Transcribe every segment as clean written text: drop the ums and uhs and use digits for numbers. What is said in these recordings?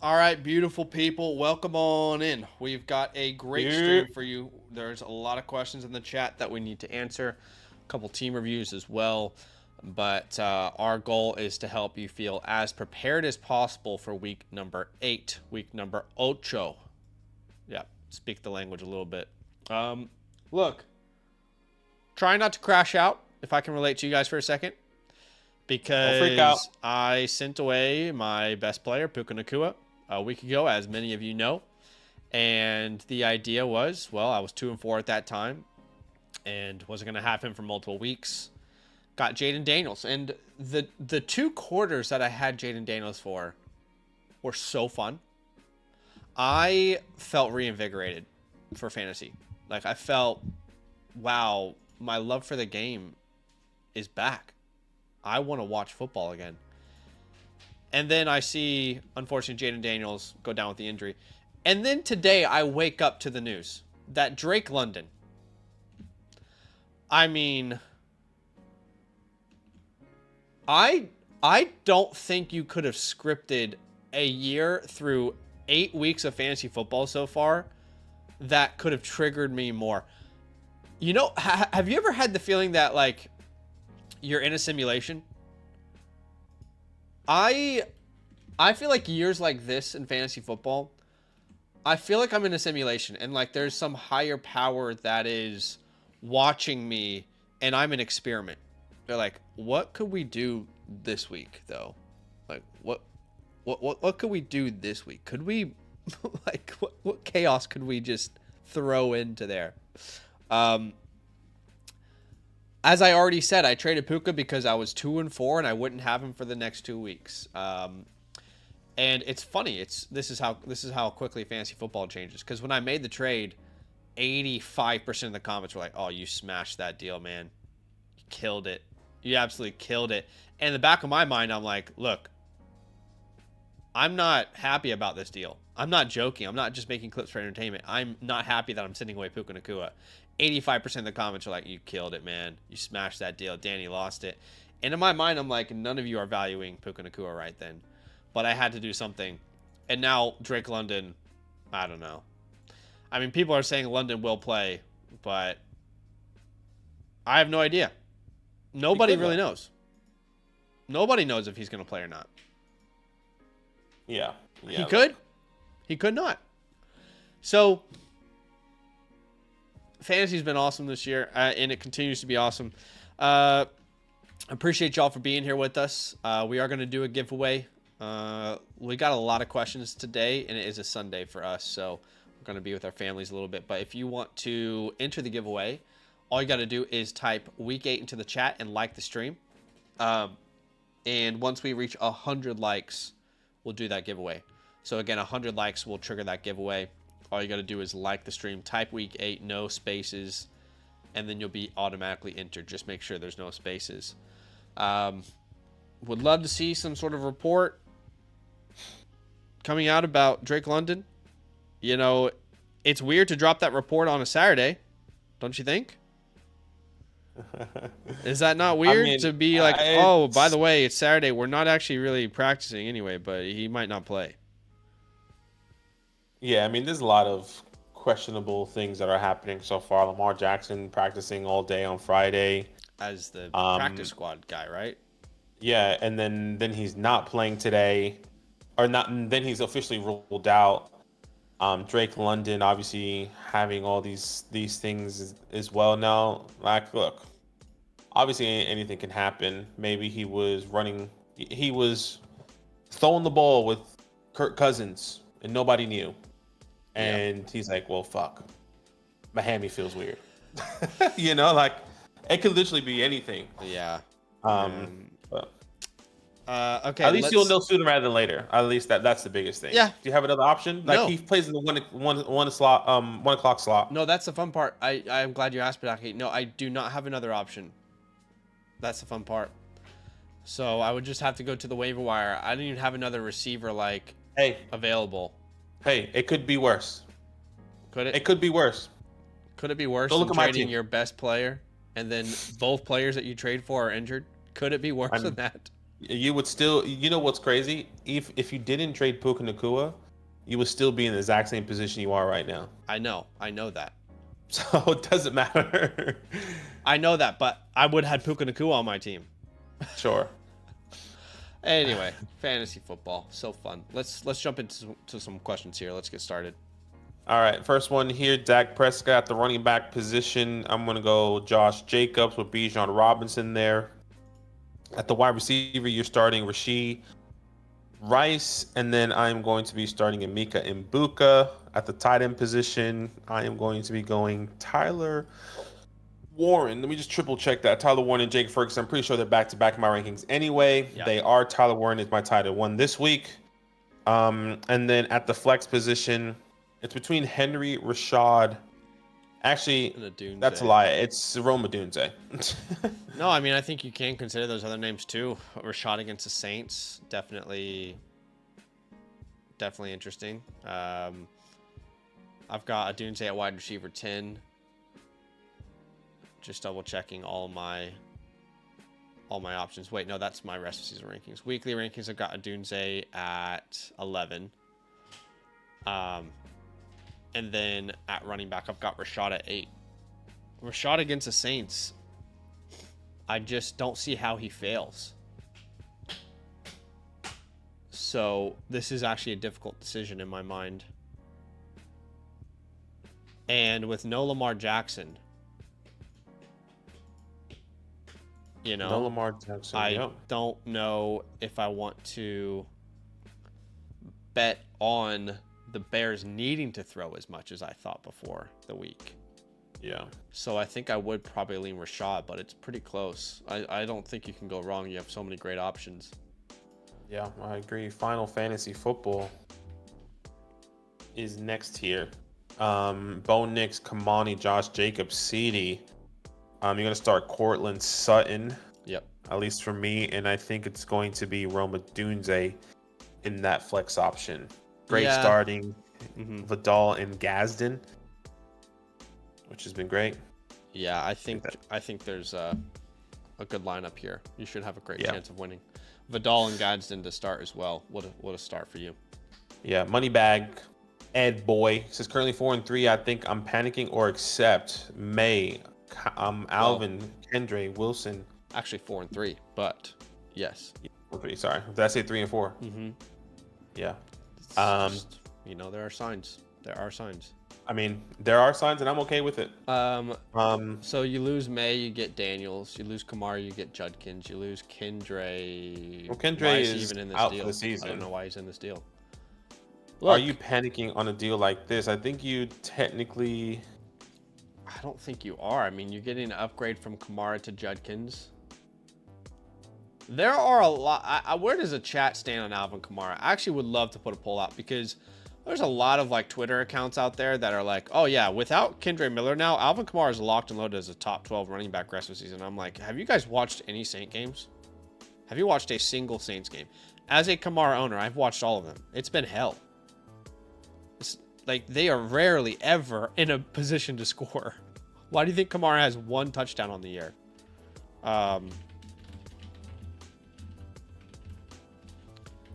All right, beautiful people, welcome on in. We've got a great stream for you. There's a lot of questions in the chat that we need to answer, a couple team reviews as well. But our goal is to help you feel as prepared as possible for week number 8, week number ocho. Yeah, speak the language a little bit. Look, try not to crash out, if I can relate to you guys for a second, because I sent away my best player, Puka Nacua, a week ago, as many of you know. And the idea was, well, I was 2-4 at that time and wasn't going to have him for multiple weeks. Got Jaden Daniels. And the 2 quarters that I had Jaden Daniels for were so fun. I felt reinvigorated for fantasy. Like, I felt, wow, my love for the game is back. I want to watch football again. And then I see, unfortunately, Jaden Daniels go down with the injury. And then today I wake up to the news that Drake London, I mean, I don't think you could have scripted a year through 8 weeks of fantasy football so far that could have triggered me more. You know, have you ever had the feeling that, like, you're in a simulation? I feel like years like this in fantasy football, I feel like I'm in a simulation and like there's some higher power that is watching me and I'm an experiment. They're like, what could we do this week though? Like what could we do this week? Could we like what chaos could we just throw into there? As I already said, I traded Puka because I was 2-4 and I wouldn't have him for the next 2 weeks. And it's funny. This is how quickly fantasy football changes. Because when I made the trade, 85% of the comments were like, "Oh, you smashed that deal, man. You killed it. You absolutely killed it." And in the back of my mind, I'm like, "Look, I'm not happy about this deal. I'm not joking. I'm not just making clips for entertainment. I'm not happy that I'm sending away Puka Nacua." 85% of the comments are like, "You killed it, man. You smashed that deal. Danny lost it." And in my mind, I'm like, none of you are valuing Puka Nacua right then. But I had to do something. And now Drake London, I don't know. I mean, people are saying London will play, but I have no idea. Nobody really knows. Nobody knows if he's going to play or not. Yeah. He could. He could not. So fantasy's been awesome this year, and it continues to be awesome. Appreciate y'all for being here with us. We are going to do a giveaway. We got a lot of questions today, and it is a Sunday for us, so we're going to be with our families a little bit. But if you want to enter the giveaway, all you got to do is type week 8 into the chat and like the stream. And once we reach 100 likes, we'll do that giveaway. So again, 100 likes will trigger that giveaway. All you got to do is like the stream, type week 8, no spaces, and then you'll be automatically entered. Just make sure there's no spaces. Would love to see some sort of report coming out about Drake London. You know, it's weird to drop that report on a Saturday, don't you think? Is that not weird to be like, oh, by the way, it's Saturday. We're not actually really practicing anyway, but he might not play. Yeah, I mean, there's a lot of questionable things that are happening so far. Lamar Jackson practicing all day on Friday. As the practice squad guy, right? Yeah, and then he's not playing today. Or not, and then he's officially ruled out. Drake London obviously having all these things as well now. Like, look, obviously anything can happen. Maybe he was throwing the ball with Kirk Cousins and nobody knew. And he's like, well, fuck. Miami feels weird. You know, like it could literally be anything. Yeah. Okay. At least you'll know sooner rather than later. At least that's the biggest thing. Yeah. Do you have another option? Like he plays in the 1 o'clock slot. No, that's the fun part. I'm glad you asked, Padaki. No, I do not have another option. That's the fun part. So I would just have to go to the waiver wire. I didn't even have another receiver available. Hey, it could be worse. Could it? It could be worse. Could it be worse than trading your best player and then both players that you trade for are injured? Could it be worse than that? You would still, you know what's crazy? If you didn't trade Puka Nacua, you would still be in the exact same position you are right now. I know that. So it doesn't matter. I know that, but I would have had Puka Nacua on my team. Sure. Anyway, fantasy football, so fun. Let's jump into some questions here. Let's get started. All right, first one here, Dak Prescott, the running back position. I'm going to go Josh Jacobs with Bijan Robinson there. At the wide receiver, you're starting Rashee Rice, and then I'm going to be starting Emeka Mbuka. At the tight end position, I am going to be going Tyler Warren. Let me just triple check that. Tyler Warren and Jake Ferguson. I'm pretty sure they're back to back in my rankings anyway. Yeah. They are. Tyler Warren is my tight end one this week. And then at the flex position, it's between Henry, Rashad. Actually, that's a lie. It's Rome Odunze. No, I mean, I think you can consider those other names too. Rashad against the Saints, definitely interesting. I've got Odunze at wide receiver 10. Just double checking all my options. Wait, no, that's my rest of season rankings. Weekly rankings, I've got Odunze at 11. And then at running back, I've got Rashad at 8. Rashad against the Saints, I just don't see how he fails. So this is actually a difficult decision in my mind. And with no Lamar Jackson, No Lamar Jackson. I don't know if I want to bet on the Bears needing to throw as much as I thought before the week. Yeah. So I think I would probably lean Rashad, but it's pretty close. I don't think you can go wrong. You have so many great options. Yeah, I agree. Final Fantasy Football is next here. Bo Nix, Kamani, Josh Jacobs, CeeDee. You're going to start Cortland Sutton. Yep. At least for me, and I think it's going to be Rome Odunze in that flex option. Great starting Vidal and Gadsden, which has been great. Yeah, I think there's a good lineup here. You should have a great chance of winning. Vidal and Gadsden to start as well. What a start for you. Yeah, Moneybag Ed Boy says currently 4-3. I think I'm panicking or accept May, Alvin, Kendre, Wilson. Actually 4-3, but yes. 4-3. Sorry, did I say 3 and 4? Mm-hmm. Yeah. Just, there are signs. There are signs. I mean, there are signs, and I'm okay with it. So you lose May, you get Daniels. You lose Kamara, you get Judkins. You lose Kendre. Well, Kendre is even in this out deal? for the season. I don't know why he's in this deal. Look, are you panicking on a deal like this? I think you technically... I don't think you are. I mean, you're getting an upgrade from Kamara to Judkins. There are a lot. Where does the chat stand on Alvin Kamara? I actually would love to put a poll out because there's a lot of Twitter accounts out there that are like, oh yeah, without Kendre Miller now, Alvin Kamara is locked and loaded as a top 12 running back rest of the season. I'm like, have you guys watched any Saint games? Have you watched a single Saints game? As a Kamara owner, I've watched all of them. It's been hell. It's like they are rarely ever in a position to score. Why do you think Kamara has 1 touchdown on the year?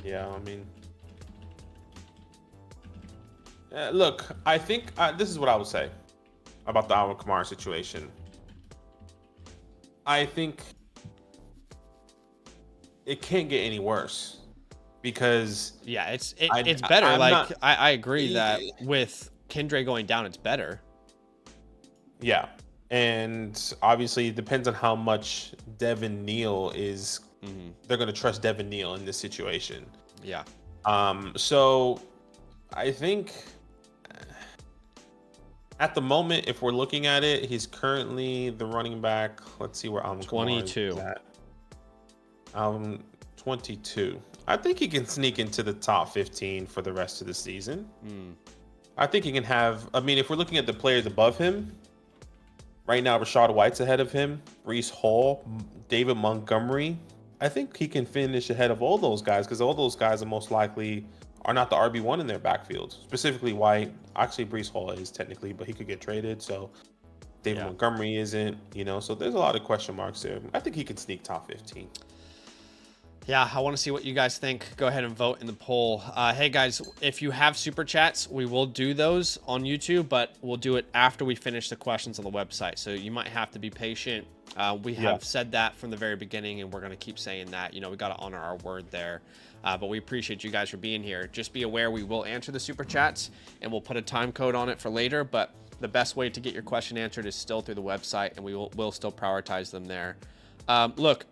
Yeah, I mean, look, I think this is what I would say about the Alvin Kamara situation. I think it can't get any worse because it's better. I agree that with Kendre going down, it's better. Yeah, and obviously it depends on how much Devin Neal is. They're going to trust Devin Neal in this situation. Yeah. So I think at the moment, if we're looking at it, he's currently the running back. Let's see where I'm 22. At. 22. I think he can sneak into the top 15 for the rest of the season. I think he can have. I mean, if we're looking at the players above him, right now, Rachaad White's ahead of him. Breece Hall, David Montgomery. I think he can finish ahead of all those guys because all those guys are most likely are not the RB1 in their backfield. Specifically White. Actually, Breece Hall is technically, but he could get traded. So David Montgomery isn't, so there's a lot of question marks there. I think he can sneak top 15. Yeah, I want to see what you guys think. Go ahead and vote in the poll. Hey guys, if you have super chats, we will do those on YouTube, but we'll do it after we finish the questions on the website. So you might have to be patient. We have said that from the very beginning, and we're going to keep saying that. You know, we got to honor our word there. But we appreciate you guys for being here. Just be aware we will answer the super chats, and we'll put a time code on it for later. But the best way to get your question answered is still through the website, and we'll still prioritize them there. Look.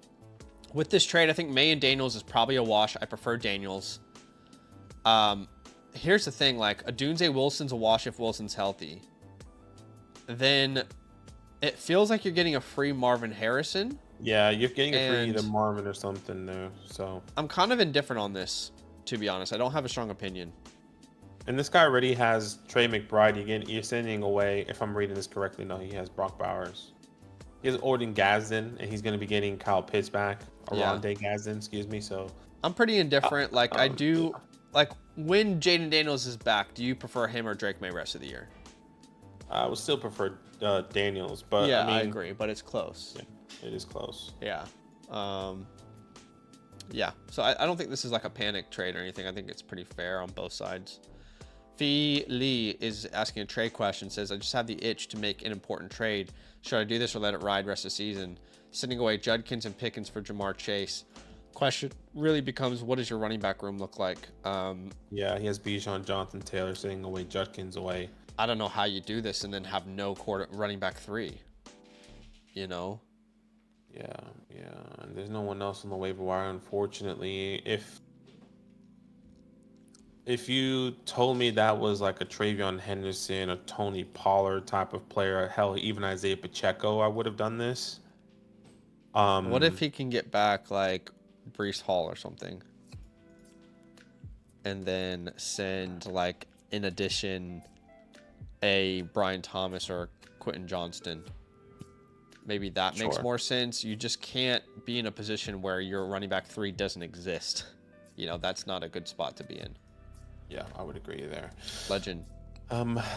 With this trade, I think May and Daniels is probably a wash. I prefer Daniels. Here's the thing, like, Odunze Wilson's a wash if Wilson's healthy. Then it feels like you're getting a free Marvin Harrison. Yeah, you're getting a free either Marvin or something there. So I'm kind of indifferent on this, to be honest. I don't have a strong opinion. And this guy already has Trey McBride. You're sending away, if I'm reading this correctly, no, he has Brock Bowers. He has Orton Gadsden, and he's going to be getting Kyle Pitts back. Rondé Gadsden, excuse me. So I'm pretty indifferent. I do like when Jaden Daniels is back. Do you prefer him or Drake May rest of the year? I would still prefer Daniels, but yeah, I mean, I agree. But it's close. Yeah, it is close. Yeah. Yeah. So I don't think this is like a panic trade or anything. I think it's pretty fair on both sides. Fee Lee is asking a trade question. Says, I just have the itch to make an important trade. Should I do this or let it ride rest of the season? Sending away Judkins and Pickens for Jamar Chase. Question really becomes, what does your running back room look like? Yeah, he has Bijan, Jonathan Taylor, sending away Judkins away. I don't know how you do this and then have no running back 3. You know? Yeah. And there's no one else on the waiver wire, unfortunately. If you told me that was like a Travion Henderson, a Tony Pollard type of player, hell, even Isaiah Pacheco, I would have done this. What if he can get back like Breece Hall or something? And then send like, in addition, a Brian Thomas or Quentin Johnston. Maybe that makes more sense. You just can't be in a position where your running back 3 doesn't exist. You know, that's not a good spot to be in. Yeah, I would agree there. Legend.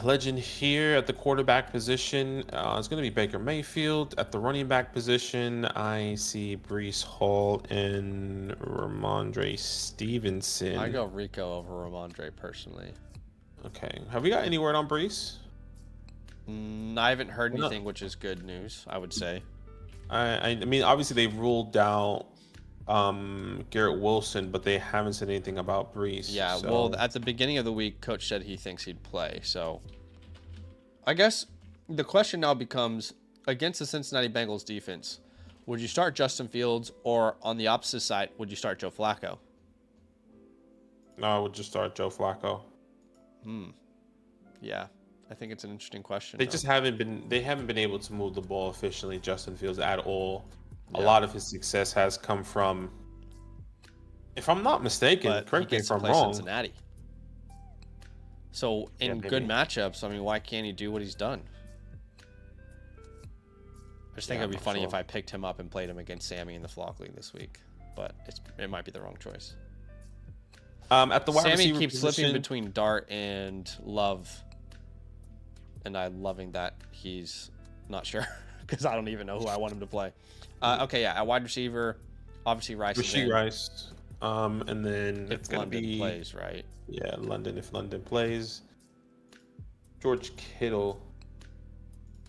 Legend here at the quarterback position. It's going to be Baker Mayfield. At the running back position, I see Breece Hall and Ramondre Stevenson. I go Rico over Ramondre personally. Okay. Have we got any word on Breece? I haven't heard anything, which is good news, I would say. I mean, obviously they ruled out Garrett Wilson, but they haven't said anything about Breece. Yeah, so. Well, at the beginning of the week, Coach said he thinks he'd play. So I guess the question now becomes, against the Cincinnati Bengals defense, would you start Justin Fields, or on the opposite side, would you start Joe Flacco? No, I would just start Joe Flacco. Yeah, I think it's an interesting question. They just haven't been able to move the ball efficiently, Justin Fields, at all. Yeah. A lot of his success has come from, if I'm not mistaken, correct me if I'm wrong, Cincinnati. So in good matchups, I mean, why can't he do what he's done? I just think it'd be funny if I picked him up and played him against Sammy in the Flock League this week, but it might be the wrong choice. At the wide Sammy receiver keeps position, slipping between Dart and Love, and I'm loving that he's not sure because I don't even know who I want him to play. Okay, yeah, at wide receiver, obviously Rice. Rashee Rice, and then if London plays, right? Yeah, London. If London plays, George Kittle.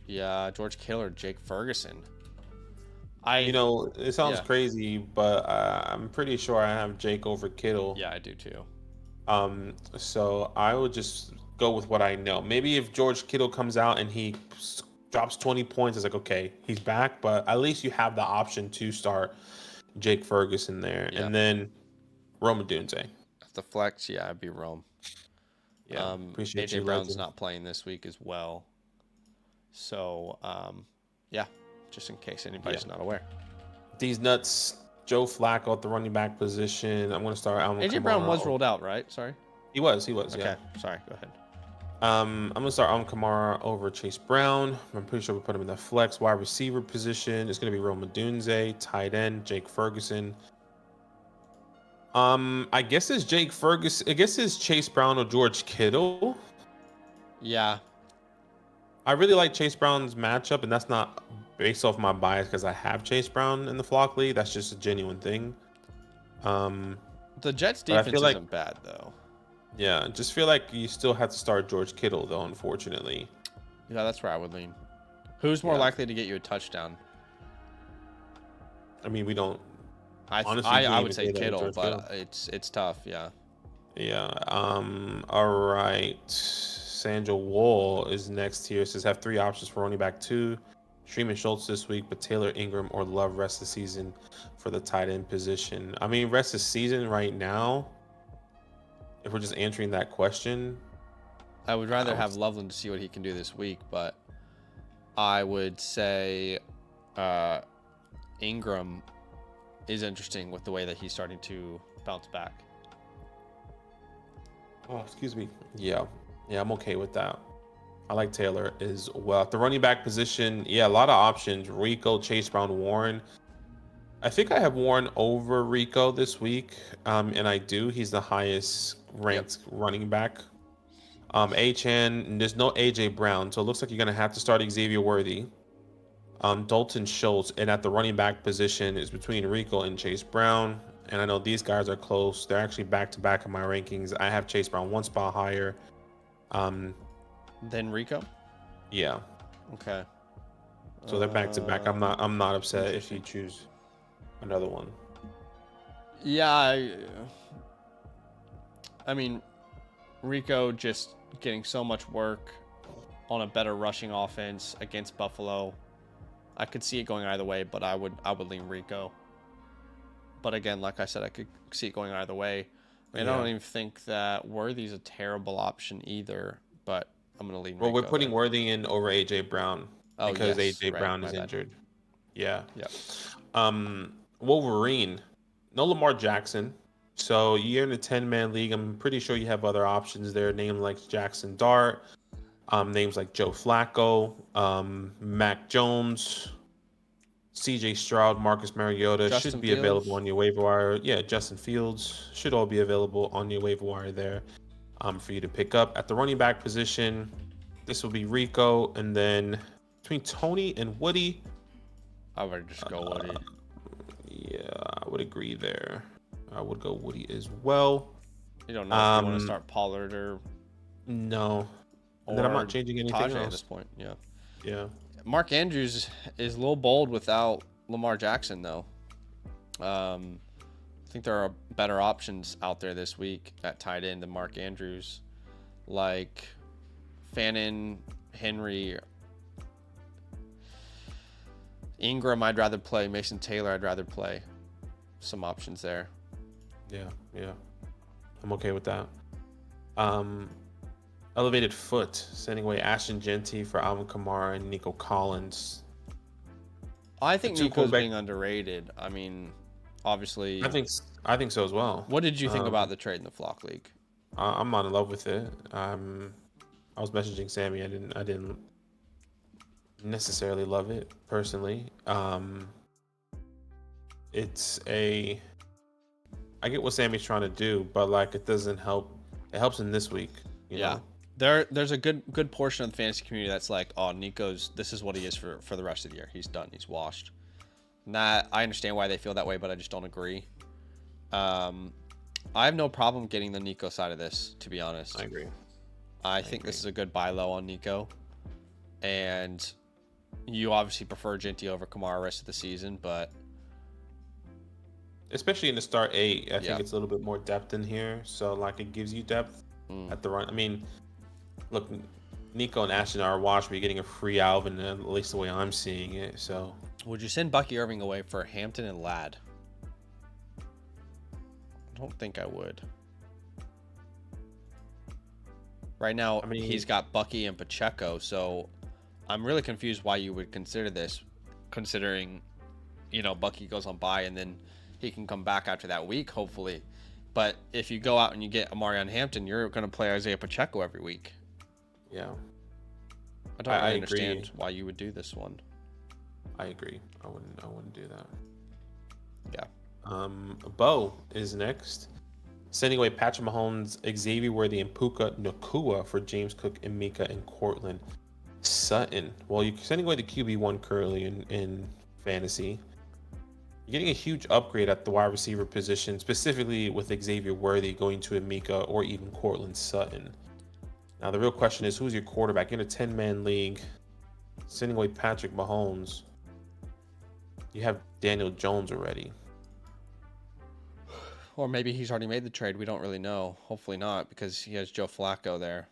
Yeah, George Kittle or Jake Ferguson. It sounds crazy, but I'm pretty sure I have Jake over Kittle. Yeah, I do too. So I would just go with what I know. Maybe if George Kittle comes out and he drops 20 points, it's like, okay, he's back, but at least you have the option to start Jake Ferguson there. Yeah. And then Rome Odunze. The flex, yeah, I'd be Rome. Yeah, appreciate AJ Brown's not playing this week as well. So, yeah, just in case anybody's not aware. These nuts, Joe Flacco at the running back position. I'm going to start Alvin AJ Brown was ruled out, right? Sorry. He was, okay. Yeah. Sorry, go ahead. I'm going to start Alvin Kamara over Chase Brown. I'm pretty sure we put him in the flex wide receiver position. It's going to be Rome Odunze, tight end, Jake Ferguson. I guess it's Jake Ferguson. I guess it's Chase Brown or George Kittle. Yeah. I really like Chase Brown's matchup, and that's not based off my bias because I have Chase Brown in the Flock League. That's just a genuine thing. The Jets But I defense feel like, isn't bad though. yeah, just feel like you still have to start George Kittle though, unfortunately. Yeah, that's where I would lean. Who's more Yeah. likely to get you a touchdown? I mean, we don't honestly I can't would even say say that with Kittle, George Kittle. but it's tough. Yeah. Yeah. All right. Sandra Wall is next here. Says have 3 options for running back 2. Stream and Schultz this week, but Taylor, Ingram, or Love rest of the season for the tight end position. I mean, rest of the season right now, if we're just answering that question, I would rather have Loveland to see what he can do this week, but I would say Ingram is interesting with the way that he's starting to bounce back. Oh, excuse me. Yeah, I'm okay with that. I like Taylor as well. At the running back position, yeah, a lot of options. Rico, Chase Brown, Warren. I think I have Warren over Rico this week, and I do. He's the highest ranked running back. Achan, there's no AJ Brown, so it looks like you're gonna have to start Xavier Worthy. Dalton Schultz, and at the running back position is between Rico and Chase Brown. And I know these guys are close. They're actually back to back in my rankings. I have Chase Brown 1 spot higher. Then Rico. Yeah. Okay. So they're back to back. I'm not upset if you choose another one. Yeah, I mean, Rico just getting so much work on a better rushing offense against Buffalo. I could see it going either way, but I would lean Rico. But again, like I said, I could see it going either way. I don't even think that Worthy's a terrible option either, but I'm going to lean Rico. Well, we're putting Worthy in over AJ Brown because AJ Brown is injured. Yeah. Wolverine, no Lamar Jackson. So you're in a 10-man league. I'm pretty sure you have other options there. Names like Jackson Dart, names like Joe Flacco, Mac Jones, CJ Stroud, Marcus Mariota should be available on your waiver wire. Yeah, Justin Fields should all be available on your waiver wire there for you to pick up. At the running back position, this will be Rico, and then between Tony and Woody, I would just go Woody. Yeah, I would agree there. I would go Woody as well. You don't know if you want to start Pollard or no. And then I'm not changing anything else at this point. Yeah. Yeah. Mark Andrews is a little bold without Lamar Jackson, though. I think there are better options out there this week at tight end than Mark Andrews, like Fannin, Henry, Ingram. I'd rather play Mason Taylor. I'd rather play. Some options there. Yeah. I'm okay with that. Elevated Foot, sending away Ashton Genty for Alvin Kamara and Nico Collins. I think Nico's being underrated. I mean, obviously. I think so as well. What did you think about the trade in the Flock League? I'm not in love with it. I was messaging Sammy. I didn't necessarily love it personally. I get what Sammy's trying to do, but like it doesn't help. It helps in this week. You know? There's a good portion of the fantasy community that's like, oh, this is what he is for the rest of the year. He's done. He's washed. I understand why they feel that way, but I just don't agree. I have no problem getting the Nico side of this, to be honest. I agree. I think this is a good buy low on Nico. And you obviously prefer Genty over Kamara rest of the season, but especially in the start 8, I think it's a little bit more depth in here. So like it gives you depth at the run. I mean, look, Nico and Ashton are washed, but you're getting a free Alvin, at least the way I'm seeing it. So would you send Bucky Irving away for Hampton and Ladd? I don't think I would. Right now, he's got Bucky and Pacheco, so I'm really confused why you would consider this, considering, Bucky goes on bye and then he can come back after that week, hopefully. But if you go out and you get Amarion Hampton, you're going to play Isaiah Pacheco every week. Yeah. I don't really understand why you would do this one. I agree. I wouldn't do that. Yeah. Bo is next. Sending away Patrick Mahomes, Xavier Worthy, and Puka Nacua for James Cook and Mika and Cortland Sutton. Well, you're sending away the QB1 currently in fantasy. You're getting a huge upgrade at the wide receiver position, specifically with Xavier Worthy going to Amika or even Cortland Sutton. Now, the real question is, who's your quarterback? You're in a 10-man league, sending away Patrick Mahomes. You have Daniel Jones already. Or maybe he's already made the trade. We don't really know. Hopefully not, because he has Joe Flacco there.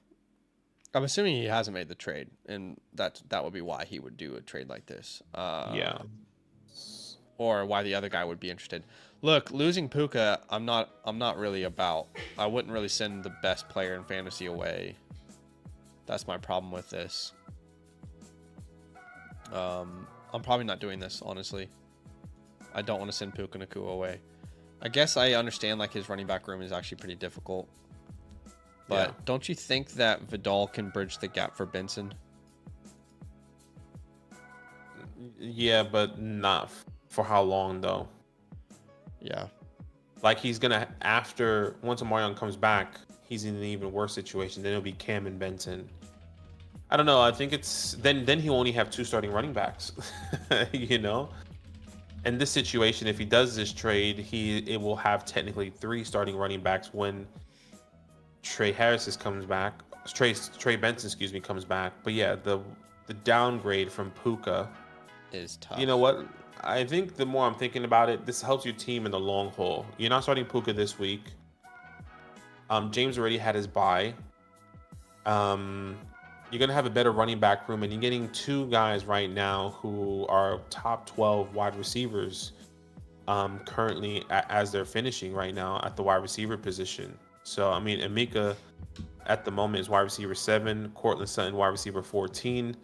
I'm assuming he hasn't made the trade, and that would be why he would do a trade like this. Yeah. Or why the other guy would be interested. Look, losing Puka, I'm not really about. I wouldn't really send the best player in fantasy away. That's my problem with this. I'm probably not doing this, honestly. I don't want to send Puka Nacua away. I guess I understand like his running back room is actually pretty difficult. But don't you think that Vidal can bridge the gap for Benson? Yeah, but not for how long though. Yeah. Like he's gonna once Omarion comes back, he's in an even worse situation. Then it'll be Cam and Benson. I don't know. I think it's then he'll only have 2 starting running backs. You know? In this situation, if he does this trade, it will have technically 3 starting running backs when Trey Benson, comes back. But yeah, the downgrade from Puka is tough. You know what? I think the more I'm thinking about it, this helps your team in the long haul. You're not starting Puka this week. James already had his bye. You're going to have a better running back room, and you're getting 2 guys right now who are top 12 wide receivers currently as they're finishing right now at the wide receiver position. So, I mean, Amika at the moment is wide receiver 7, Cortland Sutton wide receiver 14.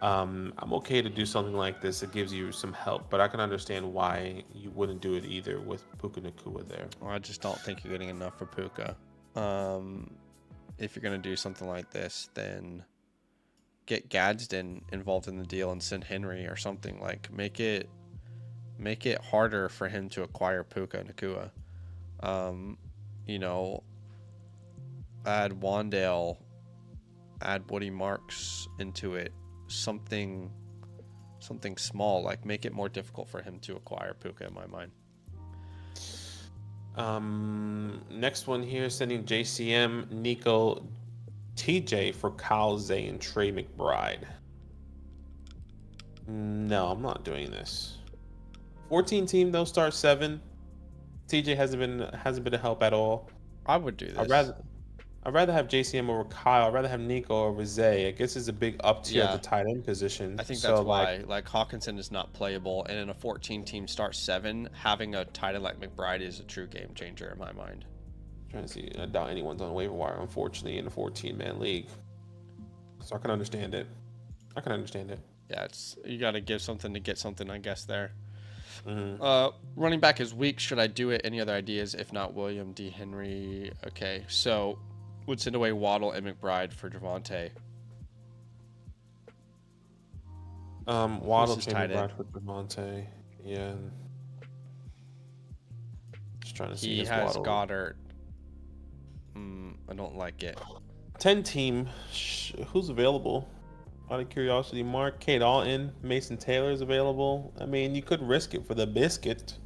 I'm okay to do something like this. It gives you some help, but I can understand why you wouldn't do it either with Puka Nacua there. Well, I just don't think you're getting enough for Puka. If you're going to do something like this, then get Gadsden involved in the deal and send Henry or something. Like make it harder for him to acquire Puka Nacua. You know, add Wandale, add Woody Marks into it. Something small, like make it more difficult for him to acquire Puka in my mind. Next one here, sending JCM, Nico, TJ for Kyle Zay and Trey McBride. No, I'm not doing this. 14 team though, start 7. TJ hasn't been a help at all. I would do this. I'd rather have JCM over Kyle. I'd rather have Nico over Zay. I guess it's a big up tier at the tight end position. I think that's why. Like Hawkinson is not playable, and in a 14-team start 7, having a tight end like McBride is a true game changer in my mind. I'm trying to see. I doubt anyone's on waiver wire, unfortunately, in a 14-man league. So I can understand it. Yeah, you got to give something to get something, I guess, there. Mm-hmm. Running back is weak. Should I do it? Any other ideas? If not, William D. Henry. Okay, so would send away Waddle and McBride for Javonte. Waddle, McBride for Javonte. Yeah. Just trying to see. He has Waddle. Goddard. I don't like it. 10 team. Who's available? Out of curiosity, Mark, Kate Alton, Mason Taylor is available. I mean, you could risk it for the biscuit,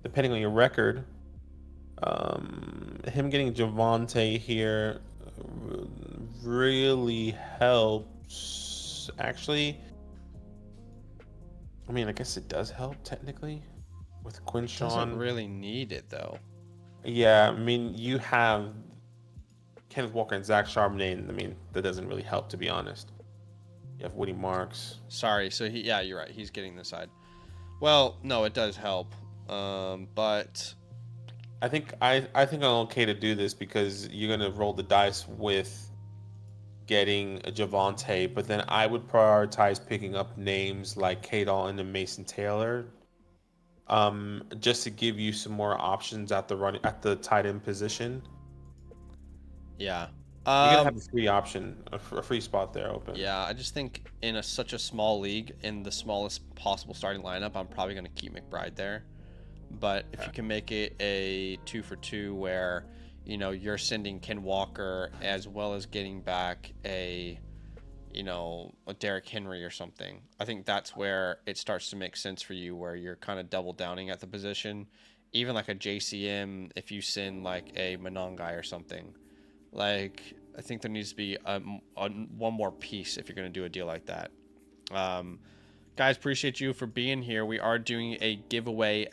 depending on your record. Him getting Javonte here really helps. Actually, I mean, I guess it does help technically with Quinshawn. Doesn't really need it though. Yeah, I mean, you have Kenneth Walker and Zach Charbonnet. I mean, that doesn't really help, to be honest. You have Woody Marks. Sorry, so you're right. He's getting the side. Well, no, it does help, but I think I'm okay to do this because you're gonna roll the dice with getting a Javonte, but then I would prioritize picking up names like Kate Alton and Mason Taylor, just to give you some more options at the tight end position. Yeah. You're gonna have a free option, a free spot there open. Yeah, I just think in such a small league, in the smallest possible starting lineup, I'm probably going to keep McBride there. But if you can make it a 2-for-2 where, you know, you're sending Ken Walker as well as getting back a a Derrick Henry or something. I think that's where it starts to make sense for you, where you're kind of double downing at the position. Even like a JCM, if you send like a Monongai or something, like I think there needs to be one more piece if you're going to do a deal like that. Guys, appreciate you for being here. We are doing a giveaway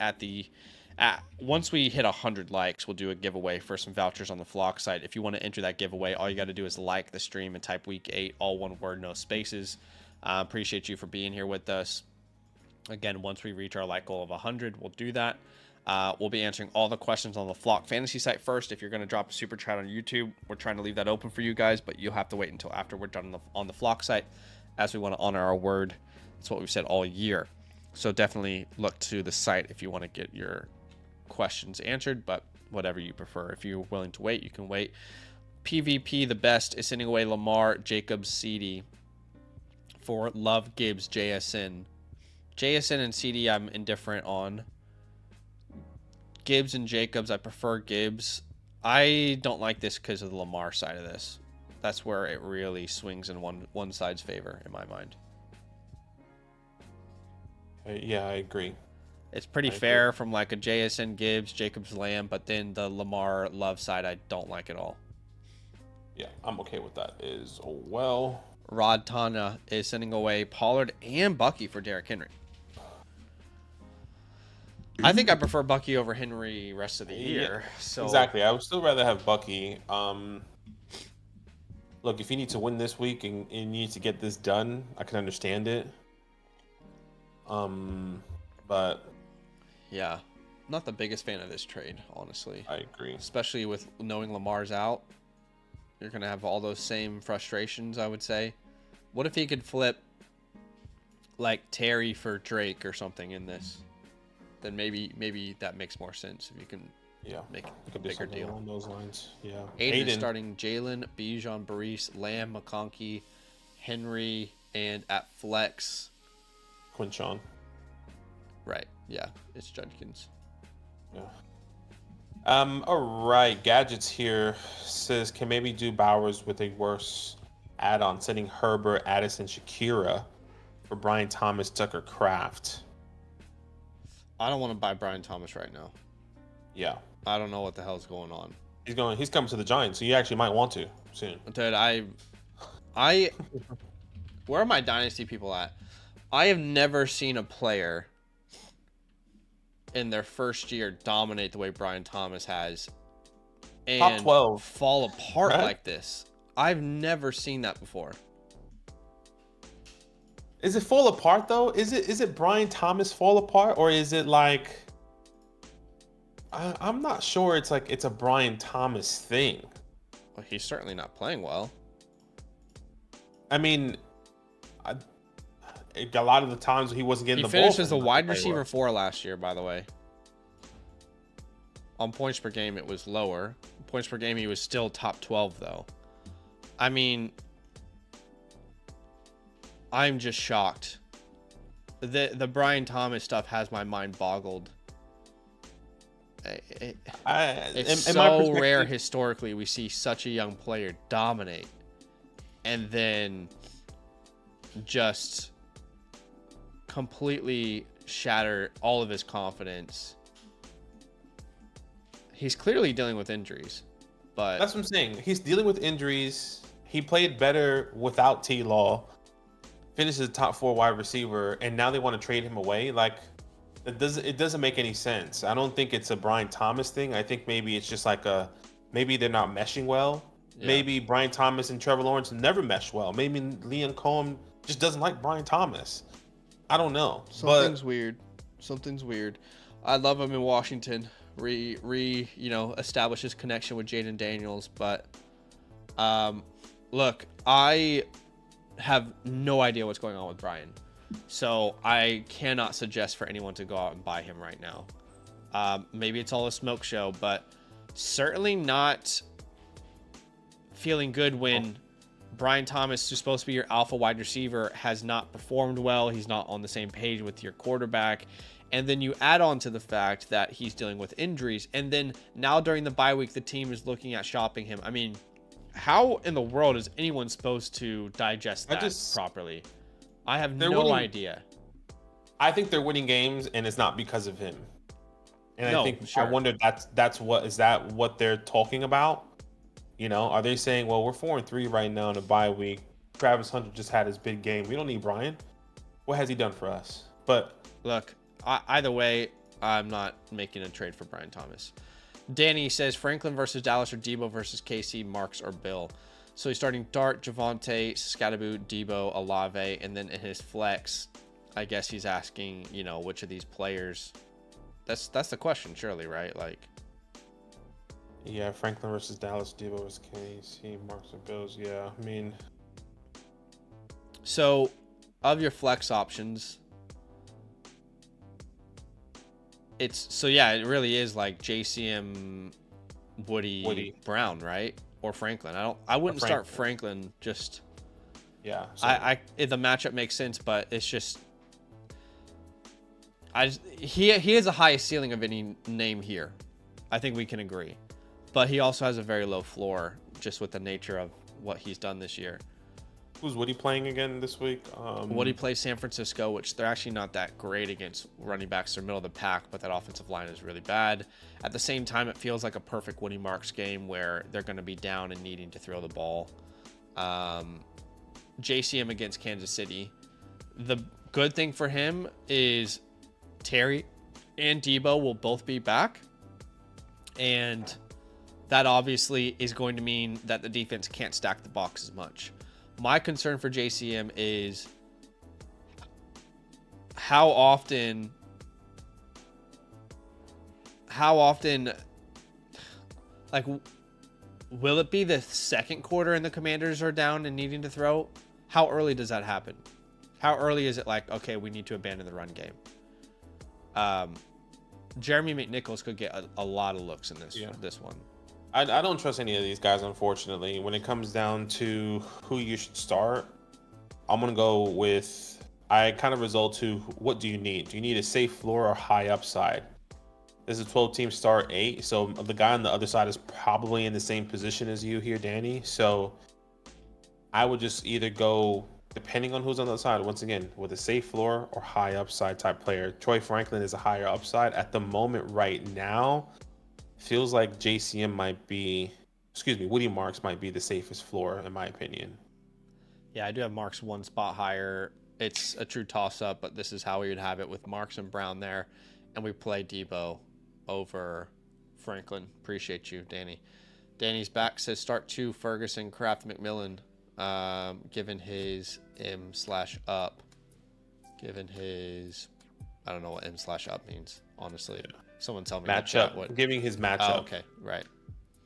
once we hit 100 likes, we'll do a giveaway for some vouchers on the Flock site. If you want to enter that giveaway, all you got to do is like the stream and type week 8, all one word, no spaces. Appreciate you for being here with us. Again, once we reach our like goal of 100, we'll do that. We'll be answering all the questions on the Flock Fantasy site first. If you're going to drop a super chat on YouTube, we're trying to leave that open for you guys, but you'll have to wait until after we're done on the Flock site, as we want to honor our word. That's what we've said all year. So definitely look to the site if you want to get your questions answered, but whatever you prefer. If you're willing to wait, you can wait. PvP the best is sending away Lamar, Jacobs, CD for Love, Gibbs, JSN. JSN and CD I'm indifferent on. Gibbs and Jacobs, I prefer Gibbs. I don't like this because of the Lamar side of this. That's where it really swings in one side's favor in my mind. Yeah, I agree. It's pretty fair from like a JSN, Gibbs, Jacobs, Lamb, but then the Lamar Love side, I don't like at all. Yeah, I'm okay with that as well. Rod Tana is sending away Pollard and Bucky for Derrick Henry. I think I prefer Bucky over Henry rest of the year. Yeah, so exactly. I would still rather have Bucky. Look, if you need to win this week and you need to get this done, I can understand it. But yeah, not the biggest fan of this trade, honestly. I agree. Especially with knowing Lamar's out. You're going to have all those same frustrations, I would say. What if he could flip like Terry for Drake or something in this? Then maybe that makes more sense if you can make a bigger deal. Along those lines. Yeah. Aiden starting Jalen, Bijan, Baris, Lamb, McConkey, Henry, and at flex. Quinchon. Right. Yeah. It's Judkins. Yeah. All right. Gadgets here says can maybe do Bowers with a worse add-on, sending Herbert, Addison, Shakira for Brian Thomas, Tucker Kraft. I don't want to buy Brian Thomas right now. Yeah. I don't know what the hell's going on. He's coming to the Giants, so you actually might want to soon. Dude, where are my dynasty people at? I have never seen a player in their first year dominate the way Brian Thomas has and top 12 fall apart like this. I've never seen that before. Is it fall apart though? Is it Brian Thomas fall apart, or is it like I'm not sure. It's like it's a Brian Thomas thing. Well, he's certainly not playing well. I mean, a lot of the times he wasn't getting the ball. He finished as a wide receiver 4 last year, by the way. On points per game, it was lower. Points per game, he was still top 12 though. I mean, I'm just shocked. The Brian Thomas stuff has my mind boggled. It's so rare historically we see such a young player dominate and then just completely shatter all of his confidence. He's clearly dealing with injuries, but that's what I'm saying. He's dealing with injuries. He played better without T-Law. Finishes top 4 wide receiver, and now they want to trade him away. Like, it doesn't make any sense. I don't think it's a Brian Thomas thing. I think maybe it's just like maybe they're not meshing well. Yeah. Maybe Brian Thomas and Trevor Lawrence never mesh well. Maybe Liam Cohen just doesn't like Brian Thomas. I don't know. Something's weird. Something's weird. I love him in Washington. Establish his connection with Jaden Daniels, but look, I have no idea what's going on with Brian, so I cannot suggest for anyone to go out and buy him right now. Maybe it's all a smoke show, but certainly not feeling good when Brian Thomas, who's supposed to be your alpha wide receiver, has not performed well. He's not on the same page with your quarterback. And then you add on to the fact that he's dealing with injuries. And then now during the bye week, the team is looking at shopping him. I mean, how in the world is anyone supposed to digest that properly? I have no idea. I think they're winning games, and it's not because of him. And No, I think sure. I wonder that's what they're talking about? You know, are they saying, well, we're 4-3 right now in a bye week. Travis Hunter just had his big game. We don't need Brian. What has he done for us? But look, either way, I'm not making a trade for Brian Thomas. Danny says Franklin versus Dallas or Debo versus KC, Marks or Bill. So he's starting Dart, Javonte, Scatterboot, Debo, Olave, and then in his flex, I guess he's asking, you know, which of these players. That's the question, surely, right? Like, yeah, Franklin versus Dallas, Debo versus KC, Marks or Bills. Yeah, I mean, so of your flex options, it really is like JCM, Woody, Brown, right? Or Franklin. I wouldn't start Franklin. Just yeah. So. The matchup makes sense, but it's just he has the highest ceiling of any name here. I think we can agree, but he also has a very low floor just with the nature of what he's done this year. Who's Woody playing again this week? Woody plays San Francisco, which they're actually not that great against running backs. They're middle of the pack, but that offensive line is really bad. At the same time, it feels like a perfect Woody Marks game where they're going to be down and needing to throw the ball. JCM against Kansas City. The good thing for him is Terry and Debo will both be back. And that obviously is going to mean that the defense can't stack the box as much. My concern for JCM is how often, like, will it be the second quarter and the Commanders are down and needing to throw? How early does that happen? How early is it like, okay, we need to abandon the run game? Jeremy McNichols could get a lot of looks in this one. I don't trust any of these guys, unfortunately. When it comes down to who you should start, I'm going to go with, I kind of result to, what do you need? Do you need a safe floor or high upside? This is a 12-team start 8, so the guy on the other side is probably in the same position as you here, Danny. So I would just either go, depending on who's on the other side, once again, with a safe floor or high upside type player. Troy Franklin is a higher upside. At the moment right now, feels like Woody Marks might be the safest floor, in my opinion. Yeah, I do have Marks one spot higher. It's a true toss-up, but this is how we would have it with Marks and Brown there. And we play Debo over Franklin. Appreciate you, Danny. Danny's back, says start 2, Ferguson, Kraft, McMillan. Given his M/up. Given his... I don't know what M/up means, honestly. Yeah. Someone tell me. Matchup. Giving his matchup. Oh, okay, right.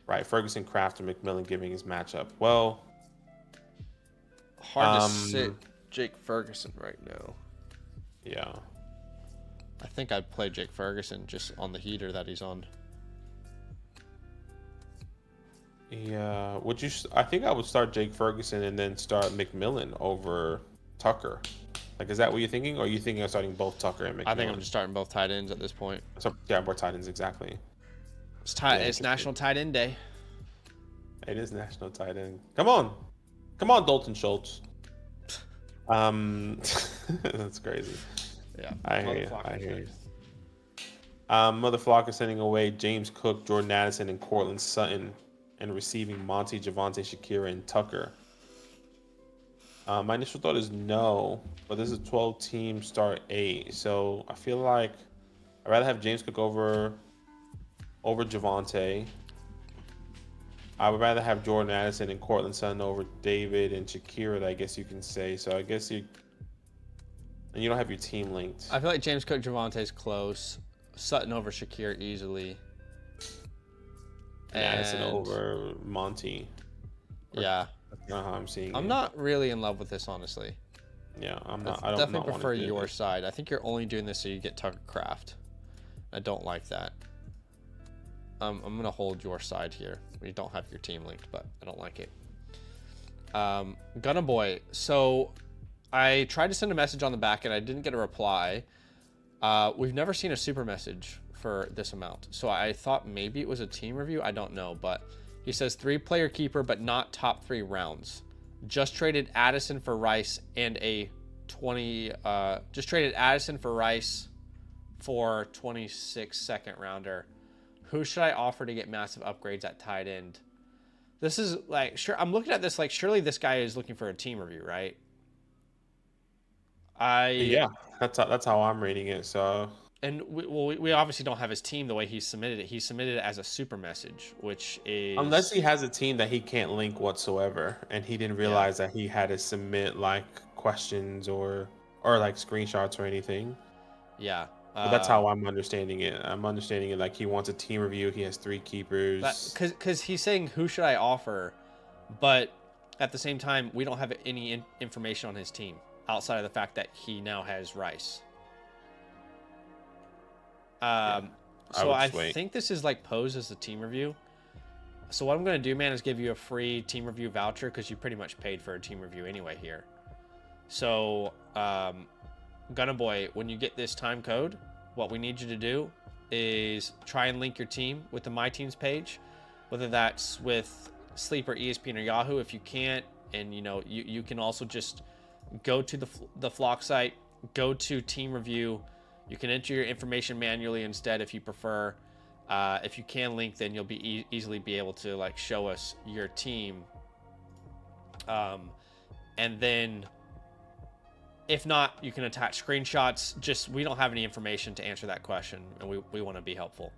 Right, Ferguson, Kraft, and McMillan giving his matchup. Well, hard to sit Jake Ferguson right now. Yeah. I think I'd play Jake Ferguson just on the heater that he's on. Yeah. I think I would start Jake Ferguson and then start McMillan over Tucker. Like, is that what you're thinking? Or are you thinking of starting both Tucker and McMillan? I think I'm just starting both tight ends at this point. So, yeah, more tight ends, exactly. It's National Tight End Day. It is National Tight End. Come on, Dalton Schultz. That's crazy. Yeah, I hear you. Mother Flock is sending away James Cook, Jordan Addison, and Cortland Sutton, and receiving Monty, Javonte, Shakira, and Tucker. My initial thought is no, but this is a 12-team start 8, so I feel like I'd rather have James Cook over Javonte. I would rather have Jordan Addison and Cortland Sutton over David and Shakira, I guess you can say. So I guess and you don't have your team linked. I feel like James Cook, Javonte's close. Sutton over Shakir easily. And Addison over Monty. Yeah. That's not how I'm seeing it. I'm not really in love with this, honestly. Yeah, I'm not. I definitely prefer your side. I think you're only doing this so you get Tucker Kraft. I don't like that. I'm going to hold your side here. You don't have your team linked, but I don't like it. Gunna Boy. So I tried to send a message on the back and I didn't get a reply. We've never seen a super message for this amount. So I thought maybe it was a team review. I don't know, but He says 3-player keeper, but not top 3 rounds. Just traded Addison for Rice and a 20. Just traded Addison for Rice for 26 second rounder. Who should I offer to get massive upgrades at tight end? This is like, sure. I'm looking at this like, surely this guy is looking for a team review, right? Yeah, that's how I'm reading it. So, and we obviously don't have his team the way he submitted it. He submitted it as a super message, which is unless he has a team that he can't link whatsoever, and he didn't realize that he had to submit like questions or like screenshots or anything. Yeah. But that's how I'm understanding it. I'm understanding it like he wants a team review. He has 3 keepers. Because he's saying, who should I offer? But at the same time, we don't have any information on his team outside of the fact that he now has Rice. So I think this is like posed as a team review. So what I'm going to do, man, is give you a free team review voucher because you pretty much paid for a team review anyway here. So, Gunna Boy, when you get this time code, what we need you to do is try and link your team with the My Teams page, whether that's with Sleeper, ESPN, or Yahoo. If you can't, and you can also just go to the Flock site, go to team review. You can enter your information manually instead if you prefer. If you can link, then you'll be easily be able to like show us your team. And then if not, you can attach screenshots. Just, we don't have any information to answer that question, and we want to be helpful.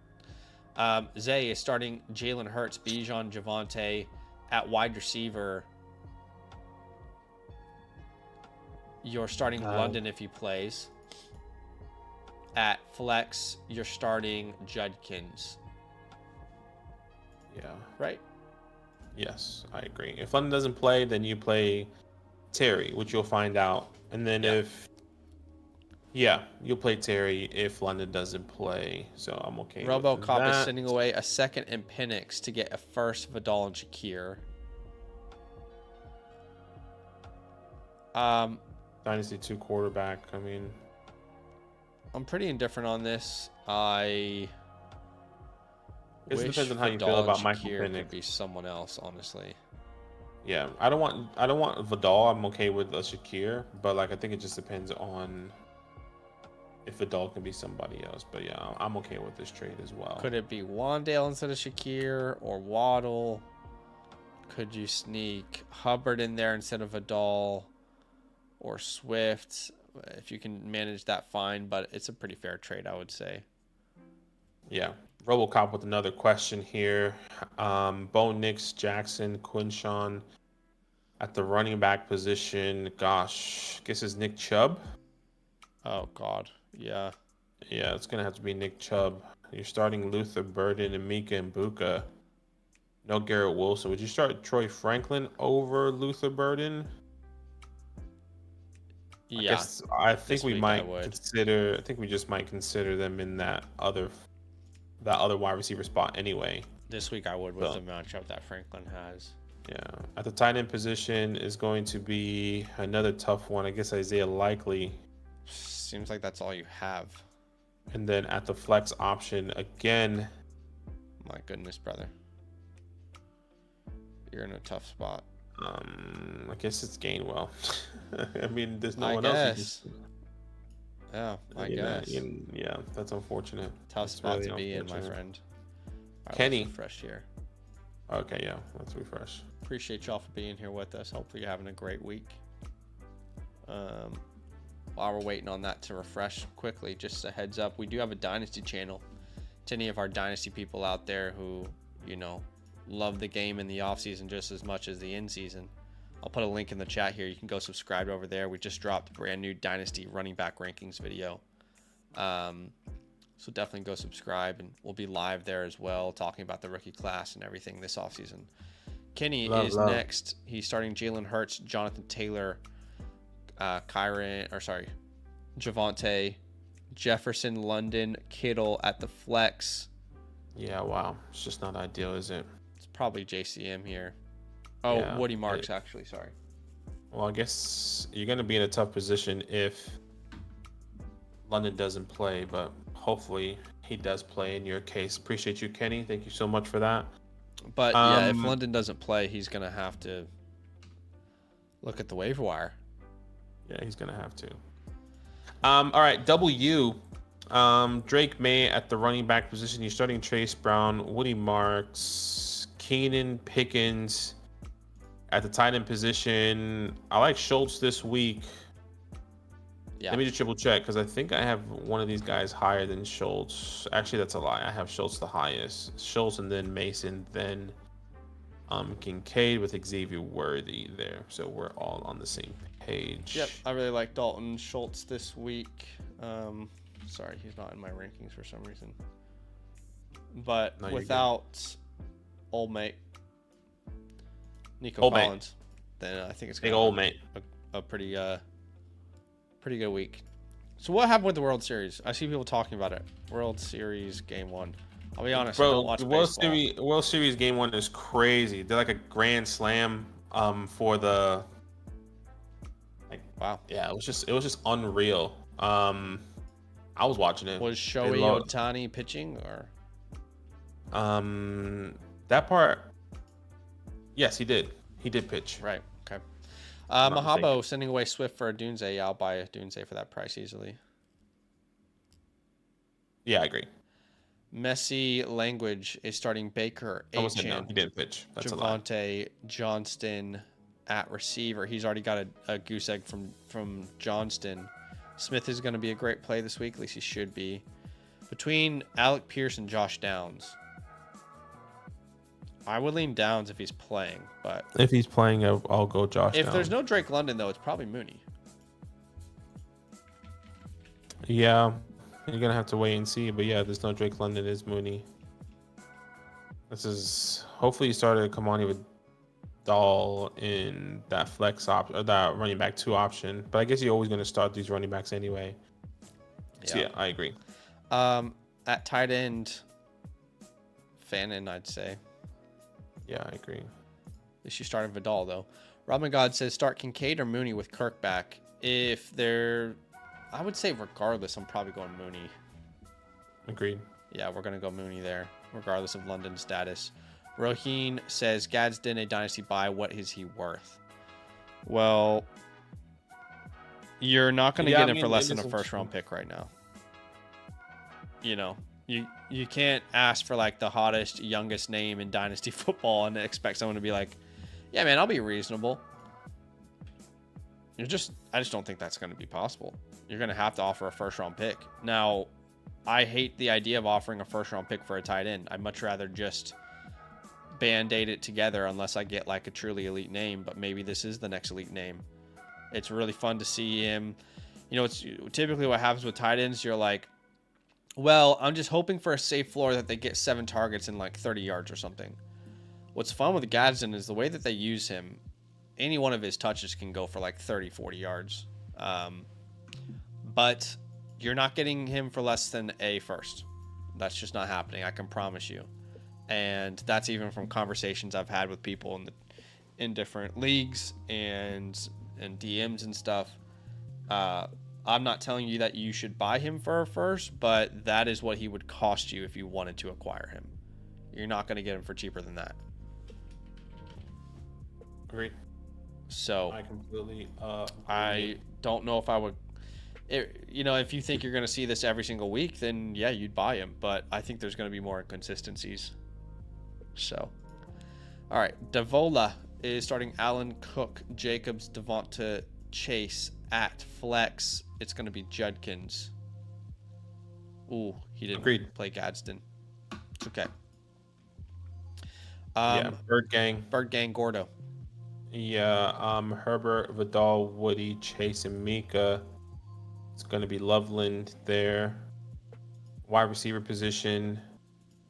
Zay is starting Jalen Hurts, Bijan, Javonte at wide receiver. You're starting London if he plays. At flex, you're starting Judkins. Yeah. Right? Yes, I agree. If London doesn't play, then you play Terry, which you'll find out. And then you'll play Terry if London doesn't play. So I'm okay. RoboCop is sending away a second and Penix to get a first Vidal and Shakir. Dynasty 2 quarterback. I mean, I'm pretty indifferent on this. I it wish depends on how you Vidal feel about and Michael Shakir Penix. could be someone else, honestly. Yeah, I don't want Vidal. I'm okay with Shakir, but like I think it just depends on if Vidal can be somebody else. But yeah, I'm okay with this trade as well. Could it be Wandale instead of Shakir or Waddle? Could you sneak Hubbard in there instead of Vidal or Swift? If you can manage that, fine, but it's a pretty fair trade, I would say. Yeah. RoboCop with another question here. Bo Nix, Jackson, Quinshawn at the running back position. Gosh, guess it's Nick Chubb. Oh, God. Yeah. Yeah, it's going to have to be Nick Chubb. You're starting Luther Burden and Mika and Buka. No Garrett Wilson. Would you start Troy Franklin over Luther Burden? Yeah. I think we might consider. I think we just might consider them in that other wide receiver spot anyway. This week I would with the matchup that Franklin has. Yeah. At the tight end position is going to be another tough one. I guess Isaiah Likely. Seems like that's all you have. And then at the flex option again. My goodness, brother. You're in a tough spot. I guess it's Gainwell. I mean, there's no one else. Yeah, I guess. Yeah, that's unfortunate. Tough spot to be in, my friend. Right, Kenny. Refresh here. Okay, yeah, let's refresh. Appreciate y'all for being here with us. Hopefully you're having a great week. While we're waiting on that to refresh quickly, just a heads up, we do have a Dynasty channel. To any of our Dynasty people out there who, love the game in the offseason just as much as the in-season, I'll put a link in the chat here. You can go subscribe over there. We just dropped a brand new Dynasty running back rankings video. So definitely go subscribe, and we'll be live there as well, talking about the rookie class and everything this offseason. Kenny is next. He's starting Jalen Hurts, Jonathan Taylor, Javonte, Jefferson, London, Kittle at the flex. Yeah, wow. It's just not ideal, is it? It's probably JCM here. Oh, yeah, Woody Marks, actually. Sorry. Well, I guess you're going to be in a tough position if London doesn't play, but hopefully he does play in your case. Appreciate you, Kenny. Thank you so much for that. But yeah, if London doesn't play, he's gonna have to look at the waiver wire. Yeah, he's gonna have to. All right, W. Drake May at the running back position. He's starting Chase Brown, Woody Marks, Keenan Pickens at the tight end position. I like Schultz this week. Yeah. Let me just triple check because I think I have one of these guys higher than Schultz. Actually, that's a lie. I have Schultz the highest. Schultz and then Mason, then Kincaid with Xavier Worthy there. So we're all on the same page. Yep, I really like Dalton Schultz this week. Sorry, he's not in my rankings for some reason. But No, without old mate Nico Old mate. Collins, then I think it's Big gonna old be mate. a pretty good week. So what happened with the World Series? I see people talking about it. World Series Game 1. I'll be honest, I don't watch the baseball. World Series Game 1 is crazy. They're like a grand slam for the Wow. yeah, it was just unreal. I was watching it. Was Shohei Ohtani pitching or? That part. Yes, he did. He did pitch. Right. Okay. not Mahabo sending away Swift for a Dunze. Yeah, I'll buy a Dunze for that price easily. Yeah, I agree. Messy Language is starting Baker, Almost said no. Achan, He didn't pitch. That's a lie. Javante Johnston at receiver. He's already got a goose egg from Johnston. Smith is going to be a great play this week. At least he should be. Between Alec Pierce and Josh Downs, I would lean Downs if he's playing, but If he's playing, I'll go Josh. if there's no Drake London, though, it's probably Mooney. Yeah, you're gonna have to wait and see. But yeah, there's no Drake London. Is Mooney. This is hopefully you started Kamani with Dahl in that flex option or that running back 2 option. But I guess you're always gonna start these running backs anyway. So yeah, I agree. At tight end, Fannin, I'd say. Yeah, I agree. At least you started Vidal, though. Robin God says start Kincaid or Mooney with Kirk back. If they're, I would say regardless, I'm probably going Mooney. Agreed. Yeah, we're going to go Mooney there, regardless of London's status. Roheen says Gadsden a dynasty buy. What is he worth? Well, you're not going to get him for less than a first-round pick right now. You know, you can't ask for like the hottest, youngest name in dynasty football and expect someone to be like, yeah, man, I'll be reasonable. I just don't think that's going to be possible. You're going to have to offer a first-round pick. Now, I hate the idea of offering a first-round pick for a tight end. I'd much rather just band-aid it together unless I get like a truly elite name, but maybe this is the next elite name. It's really fun to see him. You know, it's typically what happens with tight ends. You're like, well, I'm just hoping for a safe floor that they get 7 targets in like 30 yards or something. What's fun with Gadsden is the way that they use him. Any one of his touches can go for like 30, 40 yards. But you're not getting him for less than a first. That's just not happening. I can promise you. And that's even from conversations I've had with people in different leagues and DMs and stuff. I'm not telling you that you should buy him for a first, but that is what he would cost you if you wanted to acquire him. You're not going to get him for cheaper than that. Agreed. So I completely. I don't know if I would. If you think you're going to see this every single week, then yeah, you'd buy him. But I think there's going to be more inconsistencies. So, all right, Davola is starting Allen Cook, Jacobs, Devonta Chase at flex. It's going to be Judkins. Ooh, he didn't play Gadsden. It's okay. Bird Gang, Gordo. Yeah, Herbert, Vidal, Woody, Chase, and Mika. It's going to be Loveland there. Wide receiver position,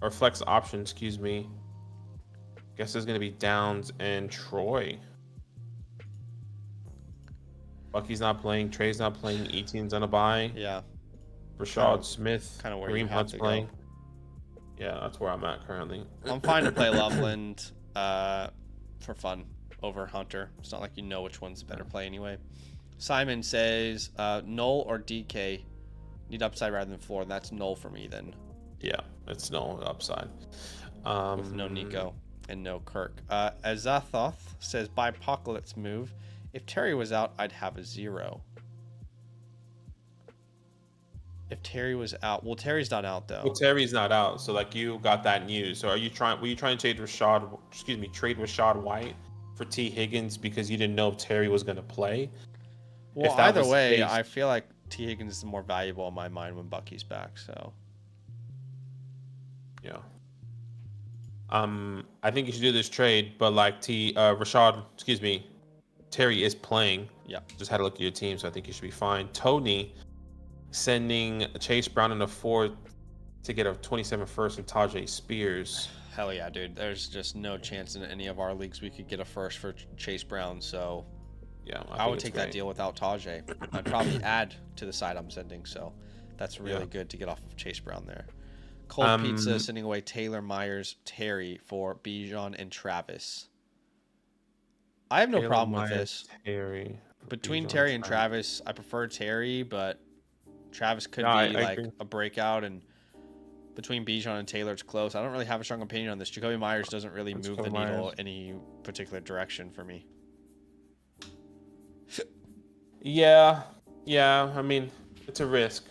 or flex option, excuse me. Guess there's going to be Downs and Troy. Bucky's not playing. Trey's not playing. Etienne's on a bye. Yeah. Rashad Smith. Kind of where Kareem you have Hunt's to playing. go. Yeah, that's where I'm at currently. I'm fine to play Loveland for fun over Hunter. It's not like you know which one's a better play anyway. Simon says Null or DK need upside rather than floor. That's Null for me then. Yeah, it's no upside. With no Nico. And no Kirk. Azathoth says, by Apocalypse move, if Terry was out, I'd have a 0. If Terry was out, well, Terry's not out though. Well, Terry's not out, so like you got that news. So were you trying to trade Rashad White for T. Higgins because you didn't know if Terry was going to play? Well, If that either was the way, case- I feel like T. Higgins is more valuable in my mind when Bucky's back. So yeah. I think you should do this trade, but like Terry is playing. yeah, Just had to look at your team, so I think you should be fine. Tony sending Chase Brown in a 4 to get a 27 first and Tajay Spears. hell yeah, dude. There's just no chance in any of our leagues we could get a first for Chase Brown. So Yeah, I would take that deal without Tajay. I'd probably add to the side I'm sending. So that's really good to get off of Chase Brown there. Cold Pizza sending away Taylor, Myers, Terry for Bijan and Travis. I have no problem with this. Terry. Between Terry and Travis, I prefer Terry, but Travis could be I like agree. a breakout, and between Bijan and Taylor, it's close. I don't really have a strong opinion on this. Jacoby Myers doesn't really move the needle any particular direction for me. Yeah. I mean, it's a risk.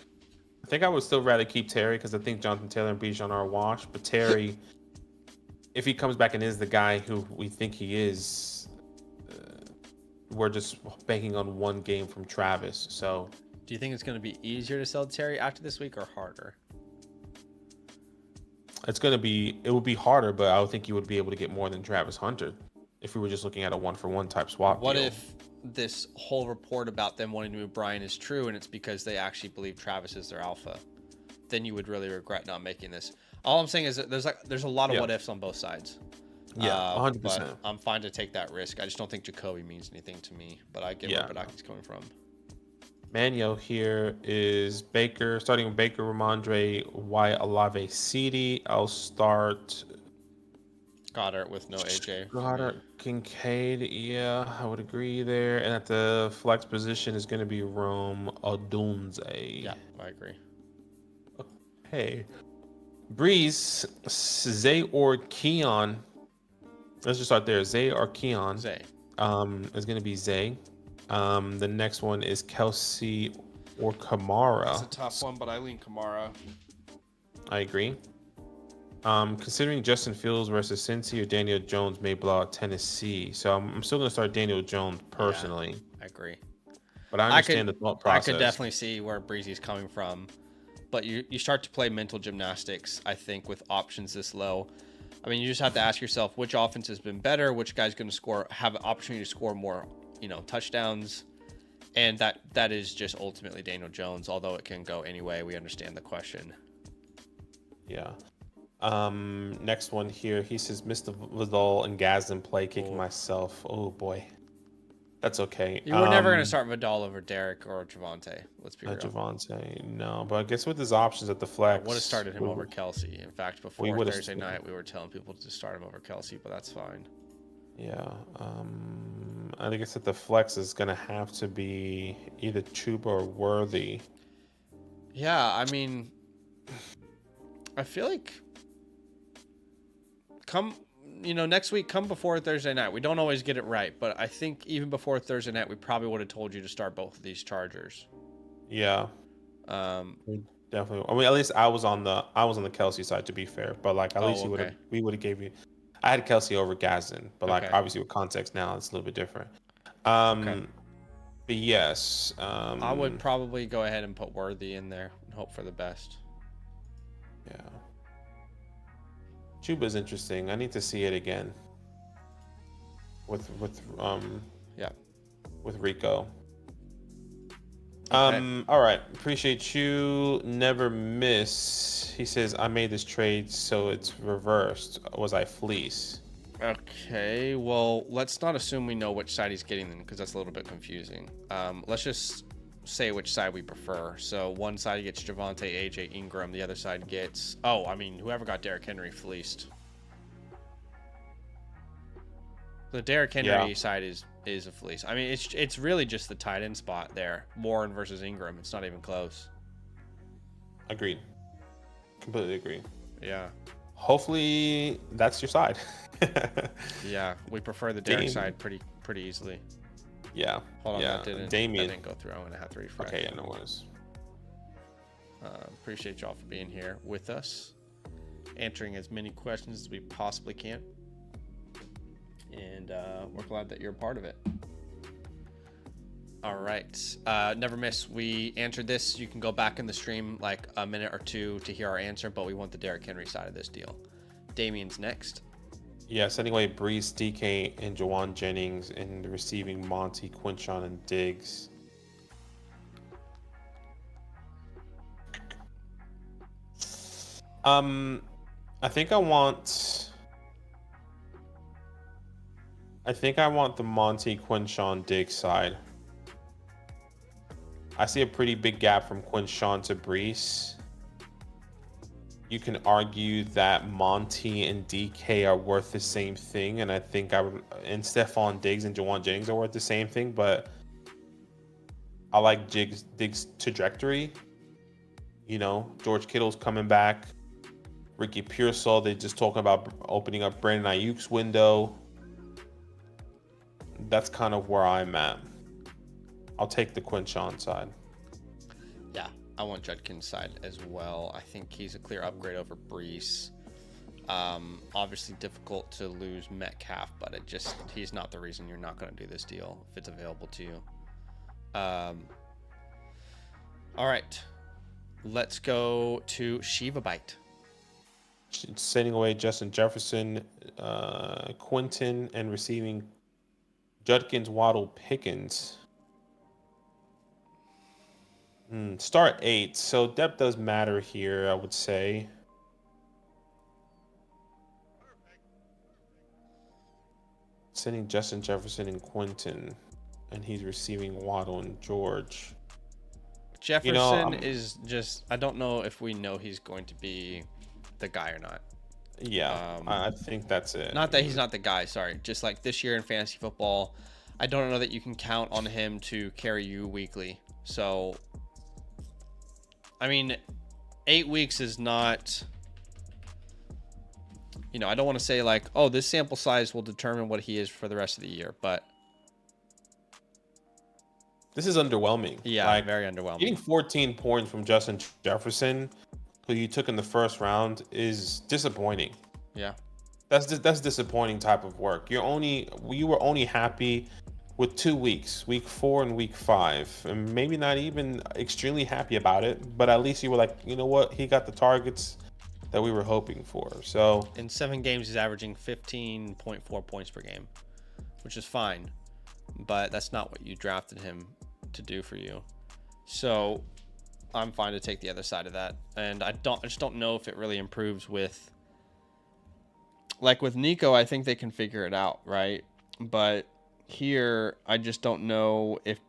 I think I would still rather keep Terry because I think Jonathan Taylor and Bijan are a wash. But Terry, if he comes back and is the guy who we think he is, we're just banking on one game from Travis. So, Do you think it's going to be easier to sell Terry after this week or harder? it would be harder, but I would think you would be able to get more than Travis Hunter if we were just looking at a 1-for-1 type swap. What deal. if this whole report about them wanting to move Brian is true and it's because they actually believe Travis is their alpha? Then you would really regret not making this. All I'm saying is that there's a lot of what ifs on both sides. Yeah, 100%. But I'm fine to take that risk. I just don't think Jacoby means anything to me. But I get where Badaki's coming from. Manuel here is Baker, starting with Baker, Ramondre, Wyatt, Olave, Ceedee. I'll start Goddard with no AJ. Goddard, Kincaid. Yeah, I would agree there. And at the flex position is going to be Rome Odunze. Yeah, I agree. Hey, Breeze, Zay or Keon. Let's just start there. Zay or Keon. Zay. Is going to be Zay. The next one is Kelsey or Kamara. That's a tough one, but I lean Kamara. I agree. Considering Justin Fields versus Cincy or Daniel Jones may blow out Tennessee, so I'm still going to start Daniel Jones personally. Yeah, I agree. But I understand the thought process. I could definitely see where Breezy's coming from, but you start to play mental gymnastics, I think, with options this low. I mean, you just have to ask yourself which offense has been better, which guy's going to have an opportunity to score more, touchdowns, and that is just ultimately Daniel Jones. Although it can go any way, we understand the question. Yeah. Next one here. He says, missed the Vidal and Gazin play, kicking myself. Oh boy, that's okay. You were never going to start Vidal over Derek or Javonte. Let's be real. Javonte, no. But I guess with his options at the flex, would have started him over Kelsey. In fact, before Thursday night, we were telling people to start him over Kelsey, but that's fine. Yeah. I think it's that the flex is going to have to be either Chuba or Worthy. Yeah, I mean, I feel like next week, come before Thursday night. We don't always get it right, but I think even before Thursday night, we probably would have told you to start both of these Chargers. Yeah. Definitely. I mean, at least I was on the Kelsey side, to be fair. But like, at least we would have gave you. I had Kelsey over Gazin, but like obviously with context now, it's a little bit different. But yes, I would probably go ahead and put Worthy in there and hope for the best. Yeah. Chuba's interesting. I need to see it again. With Rico. Okay. All right. Appreciate you. Never miss. He says, I made this trade, so it's reversed. Was I fleece? Okay. Well, let's not assume we know which side he's getting then, because that's a little bit confusing. Let's just say which side we prefer. So one side gets Javonte, AJ, Ingram. The other side gets... whoever got Derrick Henry fleeced. The Derrick Henry side is a fleece. I mean, it's really just the tight end spot there. Warren versus Ingram. It's not even close. Agreed. Completely agree. Yeah. hopefully that's your side. Yeah, we prefer the Derek side pretty easily. Yeah. Hold on, yeah. that Damien. didn't go through. I'm gonna have to refresh. Okay, yeah, no worries. Appreciate y'all for being here with us, answering as many questions as we possibly can, and we're glad that you're a part of it. All right, never miss. We answered this. You can go back in the stream like a minute or two to hear our answer, but we want the Derrick Henry side of this deal. Damien's next. Yes, anyway, Brees, DK, and Jawan Jennings, and receiving Monty, Quinshon, and Diggs. I think I want the Monty, Quinshon, Diggs side. I see a pretty big gap from Quinshon to Brees. You can argue that Monty and DK are worth the same thing, and I think and Stephon Diggs and Jawan Jennings are worth the same thing, but I like Diggs' trajectory. You know, George Kittle's coming back. Ricky Pearsall, they just talking about opening up Brandon Ayuk's window. That's kind of where I'm at. I'll take the Quinshon side. Yeah, I want Judkins' side as well. I think he's a clear upgrade over Brees. Obviously difficult to lose Metcalf, but he's not the reason you're not going to do this deal if it's available to you. All right, let's go to Shiva Bite. Sending away Justin Jefferson, Quinton, and receiving Judkins, Waddle, Pickens. Start 8, so depth does matter here, I would say. Sending Justin Jefferson and Quinton, and he's receiving Waddle and George. Jefferson is just, I don't know if we know he's going to be the guy or not. Yeah, I think that's it. Not that he's not the guy, sorry. Just like this year in fantasy football, I don't know that you can count on him to carry you weekly. So, I mean, 8 weeks is not, I don't want to say like, oh, this sample size will determine what he is for the rest of the year, but this is underwhelming. Yeah, very underwhelming. Getting 14 points from Justin Jefferson, who you took in the first round, is disappointing. Yeah. That's disappointing type of work. You were only happy with 2 weeks, week 4 and week 5, and maybe not even extremely happy about it, but at least you were like, you know what, he got the targets that we were hoping for. So in 7 games, he's averaging 15.4 points per game, which is fine, but that's not what you drafted him to do for you. So I'm fine to take the other side of that, and I just don't know if it really improves with, like with Nico. I think they can figure it out, right? But here, I just don't know if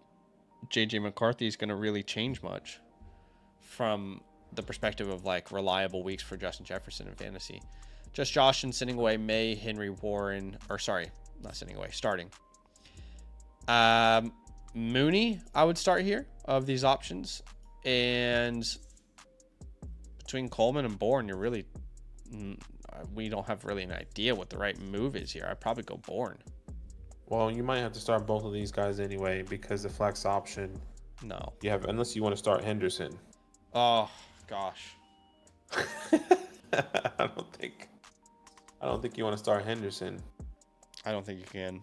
JJ McCarthy is going to really change much from the perspective of like reliable weeks for Justin Jefferson in fantasy. Just Josh and sending away May, Henry, Warren, or sorry, not sending away, starting. Mooney, I would start here of these options, and between Coleman and Bourne, we don't have really an idea what the right move is here. I'd probably go Bourne. Well, you might have to start both of these guys anyway because the flex option. No. You have, unless you want to start Henderson. Oh gosh. I don't think you want to start Henderson. I don't think you can.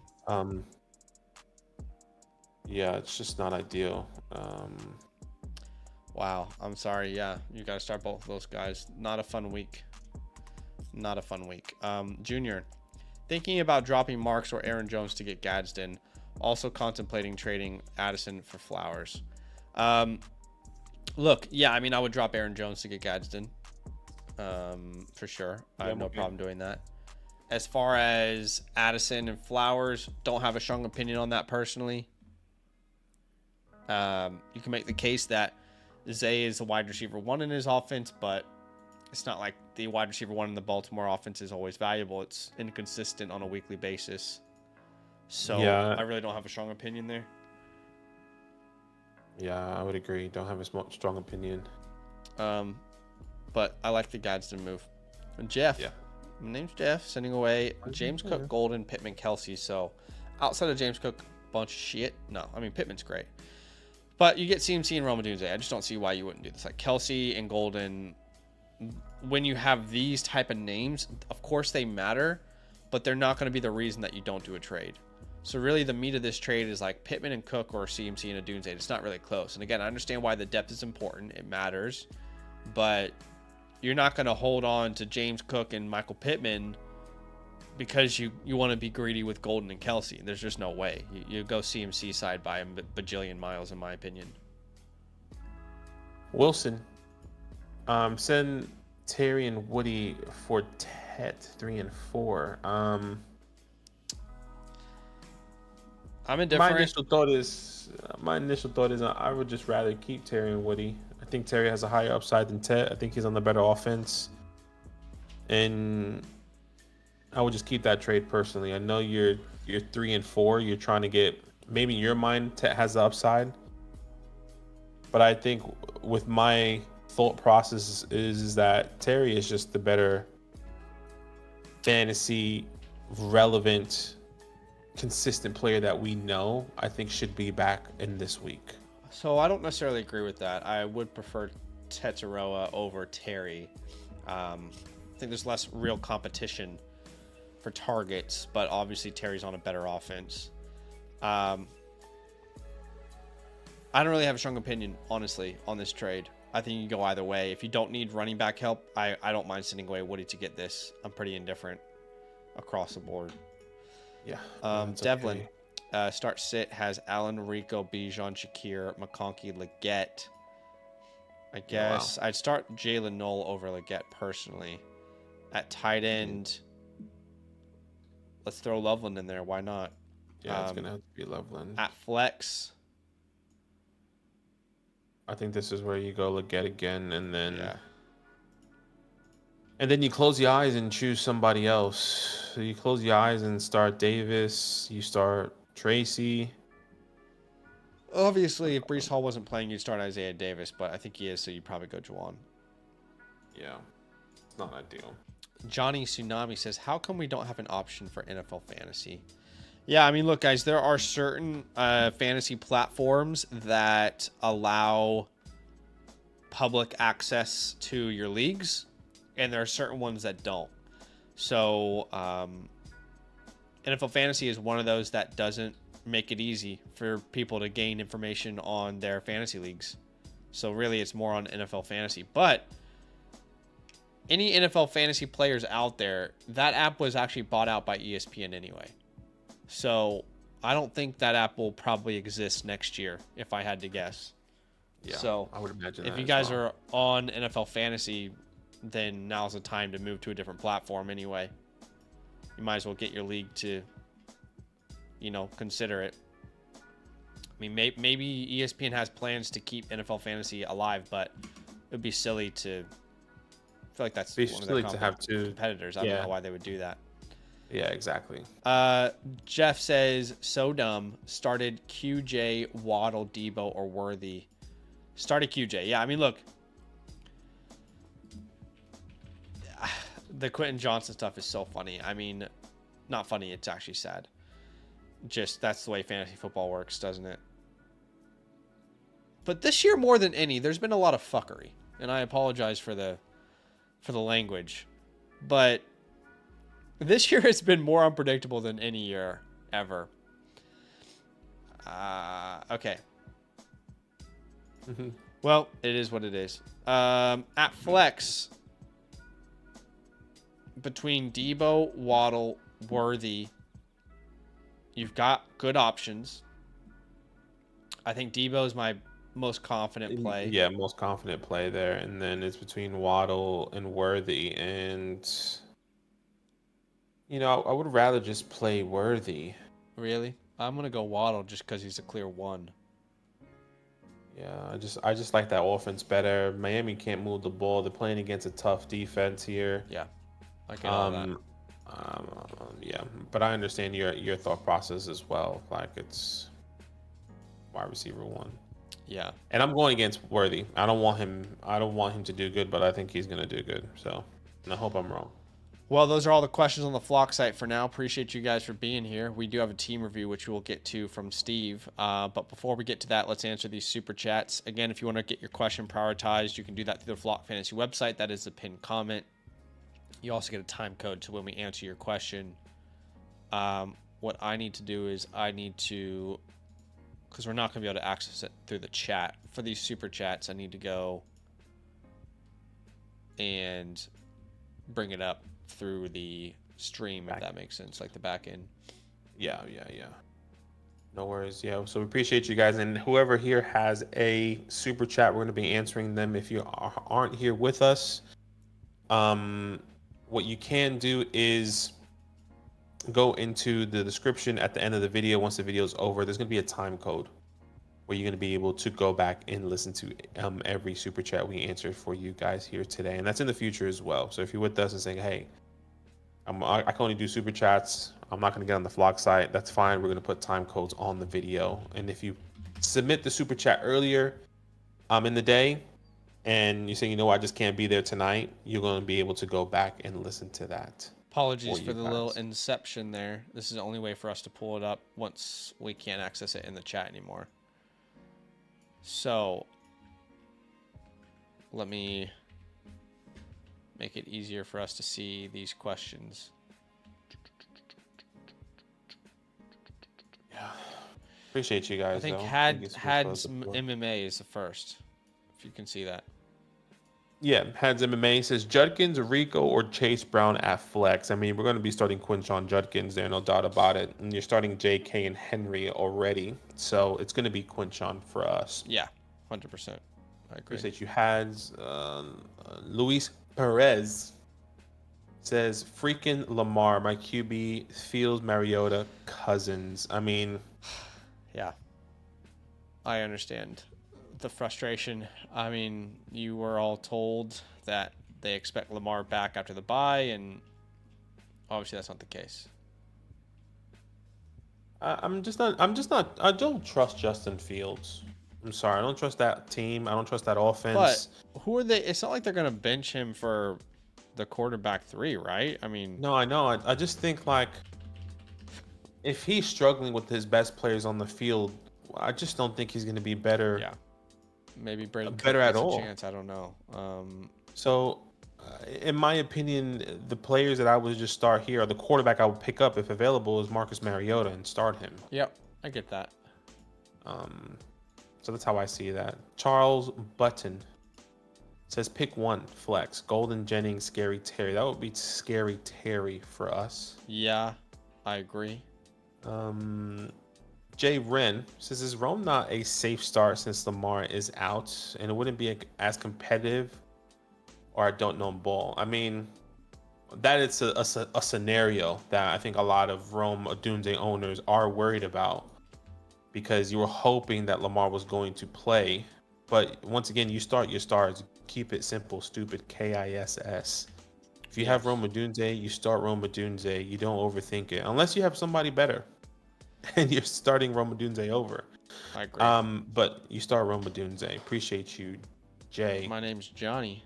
Yeah, it's just not ideal. Wow, I'm sorry. Yeah, you got to start both of those guys. Not a fun week. Junior, thinking about dropping Marks or Aaron Jones to get Gadsden. Also contemplating trading Addison for Flowers. Look, yeah, I mean, I would drop Aaron Jones to get Gadsden. For sure. I have no problem doing that. As far as Addison and Flowers, don't have a strong opinion on that personally. You can make the case that Zay is a wide receiver 1 in his offense, but it's not like the wide receiver 1 in the Baltimore offense is always valuable. It's inconsistent on a weekly basis. So yeah. I really don't have a strong opinion there. Yeah, I would agree. Don't have a strong opinion. But I like the Gadsden move. And Jeff. Yeah. My name's Jeff. Sending away James Cook, Golden, Pittman, Kelsey. So outside of James Cook, bunch of shit. No, I mean Pittman's great, but you get CMC and Rome Odunze. I just don't see why you wouldn't do this. Like Kelsey and Golden, when you have these type of names, of course they matter, but they're not going to be the reason that you don't do a trade. So really the meat of this trade is like Pittman and Cook or CMC and Odunze. It's not really close. And again, I understand why the depth is important. It matters, but you're not going to hold on to James Cook and Michael Pittman because you want to be greedy with Golden and Kelsey. There's just no way. You go CMC side by a bajillion miles, in my opinion. Wilson. Send Terry and Woody for Tet 3 and 4. I'm indifferent. My initial thought is I would just rather keep Terry and Woody. I think Terry has a higher upside than Tet. I think he's on the better offense, and I would just keep that trade personally. I know you're 3 and 4. You're trying to get, maybe in your mind Tet has the upside, but I think with my thought process is that Terry is just the better fantasy relevant, consistent player that we know. I think should be back in this week. So I don't necessarily agree with that. I would prefer Tetsuroa over Terry. I think there's less real competition for targets, but obviously Terry's on a better offense. I don't really have a strong opinion, honestly, on this trade. I think you can go either way. If you don't need running back help, I don't mind sending away Woody to get this. I'm pretty indifferent across the board. Yeah. Devlin. Okay. Start sit has Allen, Rico, Bijan, Shakir, McConkey, Leggett. I guess I'd start Jalen Knoll over Leggett personally. At tight end, let's throw Loveland in there. Why not? Yeah, it's going to have to be Loveland. At flex, I think this is where you go Leggett again, and then... Yeah. And then you close your eyes and choose somebody else. So you close your eyes and start Davis. You start Tracy. Obviously, if Breece Hall wasn't playing, you'd start Isaiah Davis, but I think he is, so you'd probably go Juwan. Yeah, it's not ideal. Johnny Tsunami says, how come we don't have an option for NFL fantasy? Yeah, I mean, look, guys, there are certain fantasy platforms that allow public access to your leagues, and there are certain ones that don't. So NFL Fantasy is one of those that doesn't make it easy for people to gain information on their fantasy leagues. So really it's more on NFL Fantasy. But any NFL Fantasy players out there, that app was actually bought out by ESPN anyway. So I don't think that app will probably exist next year, if I had to guess. Yeah, so I would imagine if you guys are on NFL Fantasy, then now's the time to move to a different platform anyway. You might as well get your league to, consider it. I mean, maybe ESPN has plans to keep NFL Fantasy alive, but it would be silly to... I feel like that's one of their competitors. I don't know why they would do that. Yeah, exactly. Jeff says, so dumb. Started QJ, Waddle, Debo, or Worthy. Started QJ. Yeah, I mean, look. The Quentin Johnson stuff is so funny. I mean, not funny. It's actually sad. Just that's the way fantasy football works, doesn't it? But this year, more than any, there's been a lot of fuckery. And I apologize for the language. But this year has been more unpredictable than any year ever. Okay. Well, it is what it is. At flex, between Debo, Waddle, Worthy, you've got good options. I think Debo is my most confident play. Yeah, most confident play there. And then it's between Waddle and Worthy. And, I would rather just play Worthy. Really? I'm going to go Waddle just because he's a clear one. Yeah, I just like that offense better. Miami can't move the ball. They're playing against a tough defense here. Yeah, I get all that. Yeah, but I understand your thought process as well. Like it's wide receiver one. Yeah, and I'm going against Worthy. I don't want him to do good, but I think he's gonna do good. So, and I hope I'm wrong. Well, those are all the questions on the Flock site for now. Appreciate you guys for being here. We do have a team review, which we'll get to from Steve. But before we get to that, let's answer these super chats. Again, if you want to get your question prioritized, you can do that through the Flock Fantasy website. That is the pinned comment. You also get a time code, so when we answer your question, what I need to do is because we're not going to be able to access it through the chat. For these super chats, I need to go and bring it up through the stream, if that makes sense, like the back end. Yeah. No worries. Yeah. So we appreciate you guys, and whoever here has a super chat, we're going to be answering them. If you aren't here with us, what you can do is go into the description at the end of the video. Once the video is over, there's going to be a time code where you're going to be able to go back and listen to every super chat we answered for you guys here today, and that's in the future as well. So if you're with us and saying, hey, I can only do super chats, I'm not going to get on the Flock site, that's fine. We're going to put time codes on the video, and if you submit the super chat earlier in the day and you say, you know what, I just can't be there tonight, you're going to be able to go back and listen to that. Apologies for the little inception there. This is the only way for us to pull it up once we can't access it in the chat anymore. So let me make it easier for us to see these questions. Yeah. Appreciate you guys. I think had some MMA is the first, if you can see that. Yeah, Had's MMA says Judkins, Rico, or Chase Brown at flex. I mean, we're going to be starting Quinshon Judkins there, no doubt about it. And you're starting JK and Henry already. So it's going to be Quinshon for us. Yeah, 100%. I agree. Appreciate you, Hads. Luis Perez says, freaking Lamar, my QB, Fields, Mariota, Cousins. I mean... Yeah. I understand the frustration. I mean, you were all told that they expect Lamar back after the bye, and obviously that's not the case. I don't trust Justin Fields. I'm sorry, I don't trust that team. I don't trust that offense. But who are they? It's not like they're going to bench him for the quarterback 3, right? I mean... No, I know. I just think, like, if he's struggling with his best players on the field, I just don't think he's going to be better. Yeah. Maybe Brandon better at all. Chance. I don't know. In my opinion, the players that I would just start here, or the quarterback I would pick up if available, is Marcus Mariota and start him. Yep, I get that. So that's how I see that. Charles Button says pick one flex. Golden Jennings, Scary Terry. That would be Scary Terry for us. Yeah, I agree. Jay Wren says, is Rome not a safe start since Lamar is out, and it wouldn't be as competitive, or I don't know ball? I mean, that is a scenario that I think a lot of Rome Odunze owners are worried about, because you were hoping that Lamar was going to play. But once again, you start your stars. Keep it simple, stupid, KISS. If you have Rome Odunze, you start Rome Odunze. You don't overthink it, unless you have somebody better and you're starting Rome Odunze over. I agree. But you start Rome Odunze. Appreciate you, Jay. My name's Johnny.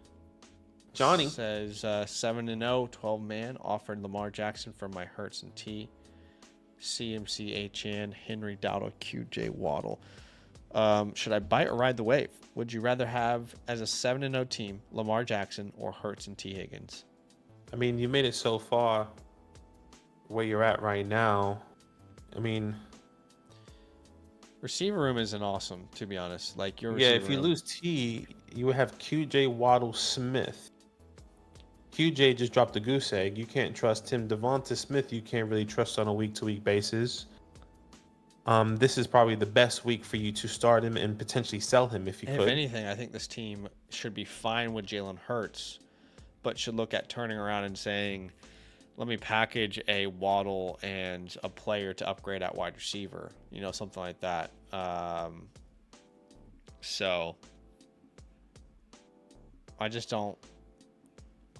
Johnny says 7-0, 12-man, offered Lamar Jackson for my Hurts and T. CMC, HN, Henry, Dowdle, QJ, Waddle. Should I bite or ride the wave? Would you rather have, as a 7-0 team, Lamar Jackson or Hurts and T. Higgins? I mean, you made it so far where you're at right now. I mean, receiver room isn't awesome, to be honest. Like your if you lose T, you would have QJ, Waddle, Smith. QJ just dropped a goose egg. You can't trust him. Devonta Smith, you can't really trust on a week-to-week basis. This is probably the best week for you to start him and potentially sell him if you could. If anything, I think this team should be fine with Jalen Hurts, but should look at turning around and saying, let me package a Waddle and a player to upgrade at wide receiver, something like that. So I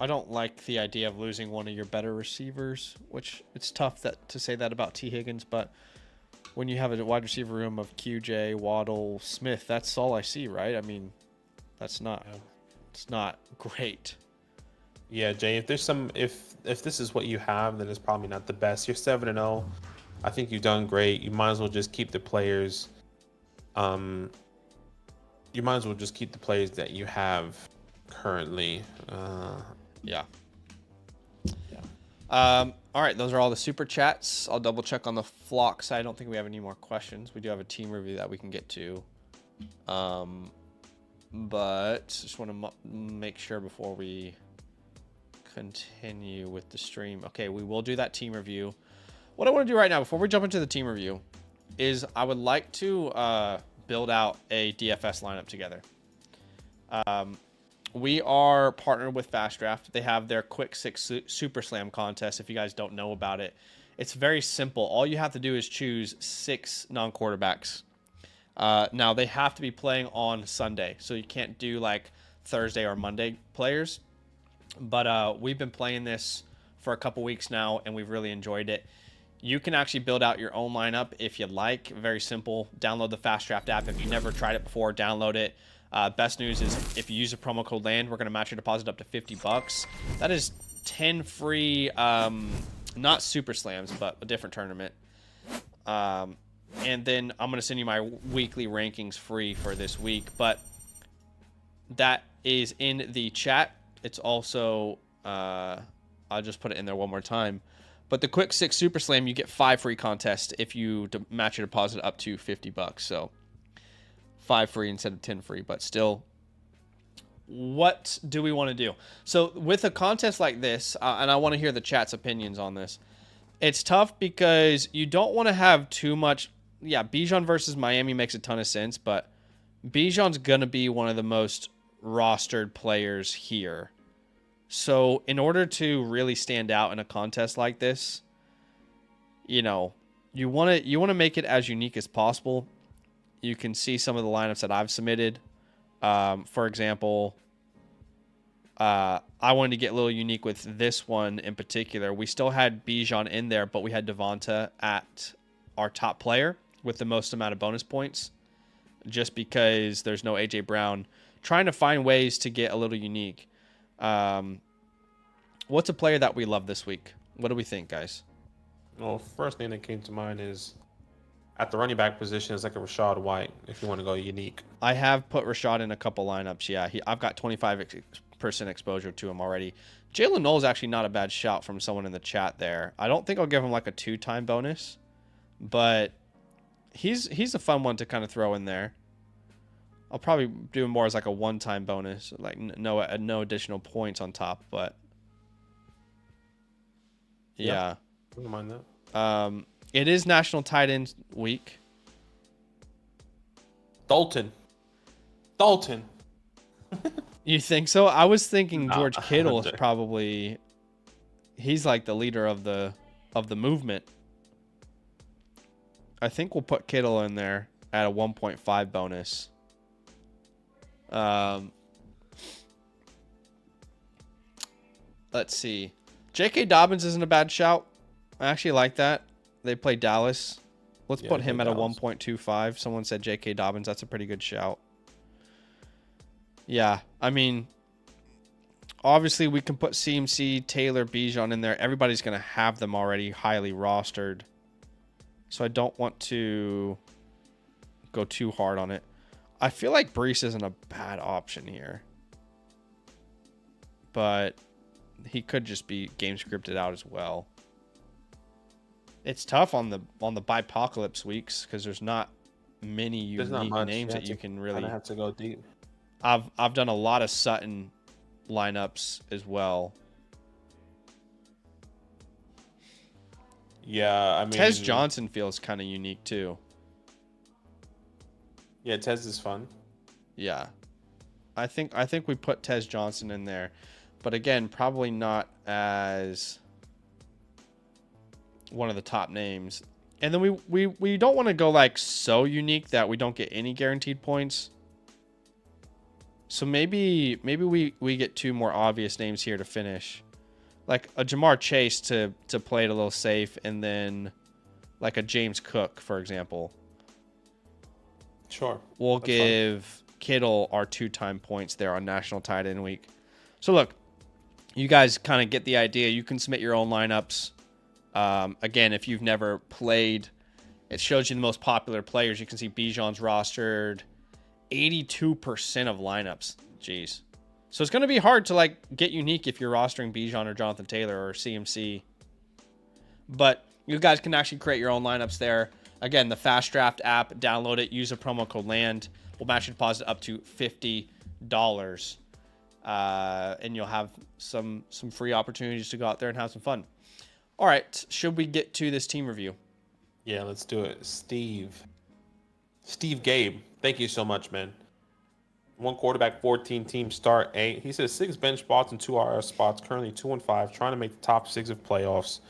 don't like the idea of losing one of your better receivers, which it's tough to say that about T. Higgins, but when you have a wide receiver room of QJ, Waddle, Smith, that's all I see, right? I mean, it's not great. Yeah, Jay. If there's some, if this is what you have, then it's probably not the best. You're 7-0. I think you've done great. You might as well just keep the players. Um, you might as well just keep the players that you have currently. Yeah. Yeah. All right, those are all the super chats. I'll double check on the flock side. I don't think we have any more questions. We do have a team review that we can get to. But just want to make sure before we continue with the stream. Okay, we will do that team review. What I want to do right now, before we jump into the team review, is I would like to build out a DFS lineup together. We are partnered with FastDraft. They have their Quick 6 Super Slam contest. If you guys don't know about it, it's very simple. All you have to do is choose 6 non-quarterbacks. Now, they have to be playing on Sunday, so you can't do like Thursday or Monday players. But we've been playing this for a couple weeks now, and we've really enjoyed it. You can actually build out your own lineup if you'd like. Very simple. Download the FastDraft app. If you've never tried it before, download it. Best news is if you use a promo code LAND, we're going to match your deposit up to $50. That is 10 free, not Super Slams, but a different tournament. And then I'm going to send you my weekly rankings free for this week. But that is in the chat. It's also, I'll just put it in there one more time. But the Quick 6 Super Slam, you get 5 free contests if you match your deposit up to $50. So 5 free instead of 10 free, but still, what do we want to do? So with a contest like this, and I want to hear the chat's opinions on this, it's tough because you don't want to have too much. Yeah, Bijan versus Miami makes a ton of sense, but Bijan's going to be one of the most rostered players here. So in order to really stand out in a contest like this, you know, you want to make it as unique as possible. You can see some of the lineups that I've submitted. For example, I wanted to get a little unique with this one in particular. We still had Bijan in there, but we had Devonta at our top player with the most amount of bonus points, just because there's no A.J. Brown. Trying to find ways to get a little unique. What's a player that we love this week? What do we think, guys? Well, first thing that came to mind is at the running back position is like a Rashad White, if you want to go unique. I have put Rashad in a couple lineups. Yeah, I've got 25% exposure to him already. Jalen Noel is actually not a bad shout from someone in the chat there. I don't think I'll give him like a 2-time bonus, but he's a fun one to kind of throw in there. I'll probably do him more as like a 1-time bonus, like no additional points on top, but yeah. I don't mind that. It is National Tight End Week. Dalton. You think so? I was thinking George Kittle is probably. He's like the leader of the movement. I think we'll put Kittle in there at a 1.5 bonus. Let's see. J.K. Dobbins isn't a bad shout. I actually like that. They play Dallas. Let's put him at a 1.25. Someone said J.K. Dobbins. That's a pretty good shout. Yeah, I mean, obviously we can put CMC, Taylor, Bijan in there. Everybody's going to have them already highly rostered. So I don't want to go too hard on it. I feel like Brees isn't a bad option here. But he could just be game scripted out as well. It's tough on the Bipocalypse weeks because there's not many unique names that you can really. I have to go deep. I've done a lot of Sutton lineups as well. Yeah, I mean, Tez Johnson feels kind of unique too. Yeah, Tez is fun. Yeah, I think we put Tez Johnson in there, but again, probably not as one of the top names. And then we don't want to go like so unique that we don't get any guaranteed points. So maybe we get 2 more obvious names here to finish. Like a Jamar Chase to play it a little safe, and then like a James Cook, for example. Sure. We'll give Kittle our 2-time points there on National Tight End Week. So look, you guys kind of get the idea. You can submit your own lineups. Again, if you've never played, it shows you the most popular players. You can see Bijan's rostered 82% of lineups. Jeez. So it's going to be hard to like get unique if you're rostering Bijan or Jonathan Taylor or CMC. But you guys can actually create your own lineups there. Again, the FastDraft app, download it, use a promo code LAND. We'll match your deposit up to $50. And you'll have some free opportunities to go out there and have some fun. All right, should we get to this team review? Yeah, let's do it. Steve Gabe, thank you so much, man. 1 quarterback, 14 team start, 8. He says 6 bench spots and 2 IR spots, currently 2-5, trying to make the top 6 of playoffs.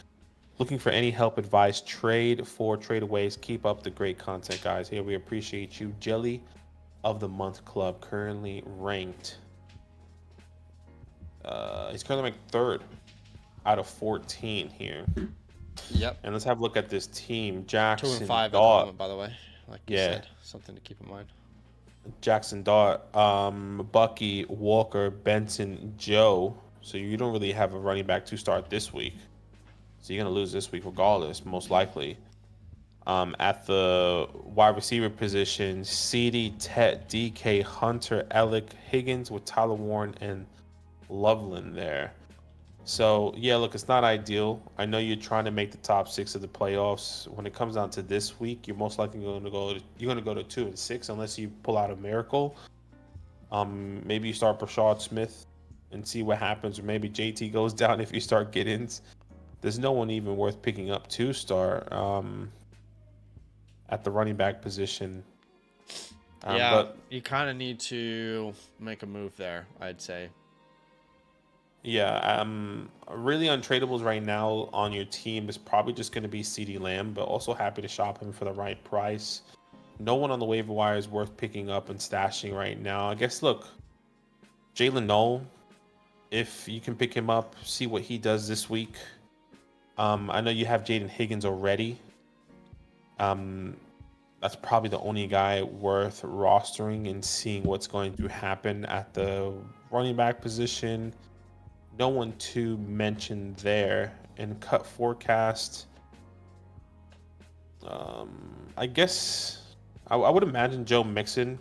Looking for any help, advice, trade for tradeaways. Keep up the great content, guys. Here, we appreciate you. Jelly of the Month Club, currently ranked. He's currently ranked 3rd out of 14 here. Yep. And let's have a look at this team. Jackson 2-5 at the Dot, moment, by the way. Like you said, something to keep in mind. Jackson Dart, Bucky, Walker, Benson, Joe. So you don't really have a running back to start this week. So you're going to lose this week regardless, most likely. At the wide receiver position, CD, Tet, DK, Hunter, Alec, Higgins with Tyler Warren and Loveland there. So, yeah, look, it's not ideal. I know you're trying to make the top 6 of the playoffs. When it comes down to this week, you're most likely going to go to 2-6 unless you pull out a miracle. Maybe you start Brashard Smith and see what happens, or maybe JT goes down if you start Giddens. There's no one even worth picking up to start at the running back position. But you kind of need to make a move there, I'd say. Yeah, really untradables right now on your team is probably just going to be CeeDee Lamb, but also happy to shop him for the right price. No one on the waiver wire is worth picking up and stashing right now. I guess, look, Jalen Noel, if you can pick him up, see what he does this week. I know you have Jaden Higgins already. That's probably the only guy worth rostering and seeing what's going to happen at the running back position. No one to mention there. And cut forecast, I guess I would imagine Joe Mixon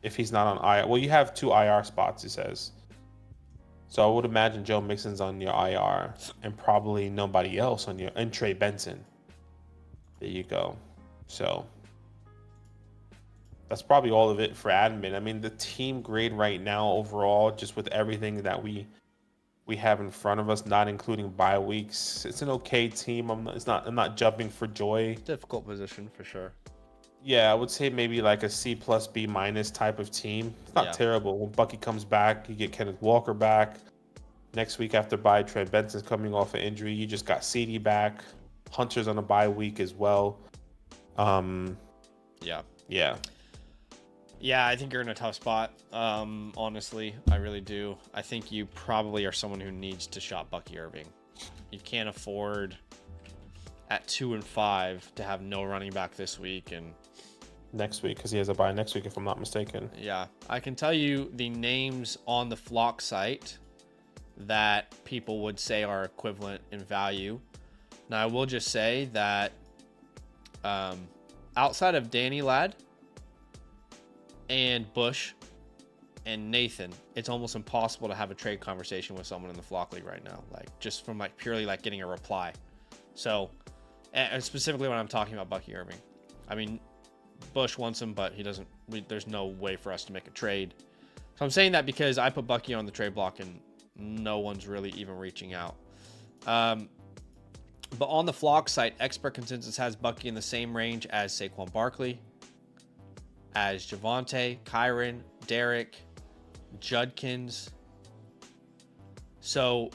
if he's not on IR. Well, you have 2 IR spots, it says. So I would imagine Joe Mixon's on your IR and probably nobody else on your, and Trey Benson. There you go. So that's probably all of it for admin. I mean, the team grade right now overall, just with everything that we have in front of us, not including bye weeks, it's an okay team. I'm not jumping for joy. Difficult position for sure. Yeah, I would say maybe like a C+, B- type of team. It's not terrible. When Bucky comes back, you get Kenneth Walker back. Next week after bye, Trent Benson's coming off an injury. You just got CD back. Hunter's on a bye week as well. Yeah. Yeah, I think you're in a tough spot. Honestly, I really do. I think you probably are someone who needs to shop Bucky Irving. You can't afford at 2-5 to have no running back this week and next week, because he has a bye next week, if I'm not mistaken. Yeah, I can tell you the names on the Flock site that people would say are equivalent in value. Now, I will just say that outside of Danny Ladd and Bush and Nathan, it's almost impossible to have a trade conversation with someone in the Flock League right now, like just from like purely like getting a reply. So, and specifically when I'm talking about Bucky Irving, I mean, Bush wants him, but he doesn't. There's no way for us to make a trade. So I'm saying that because I put Bucky on the trade block and no one's really even reaching out. But on the Flock site, expert consensus has Bucky in the same range as Saquon Barkley, as Javonte, Kyron, Derek, Judkins. So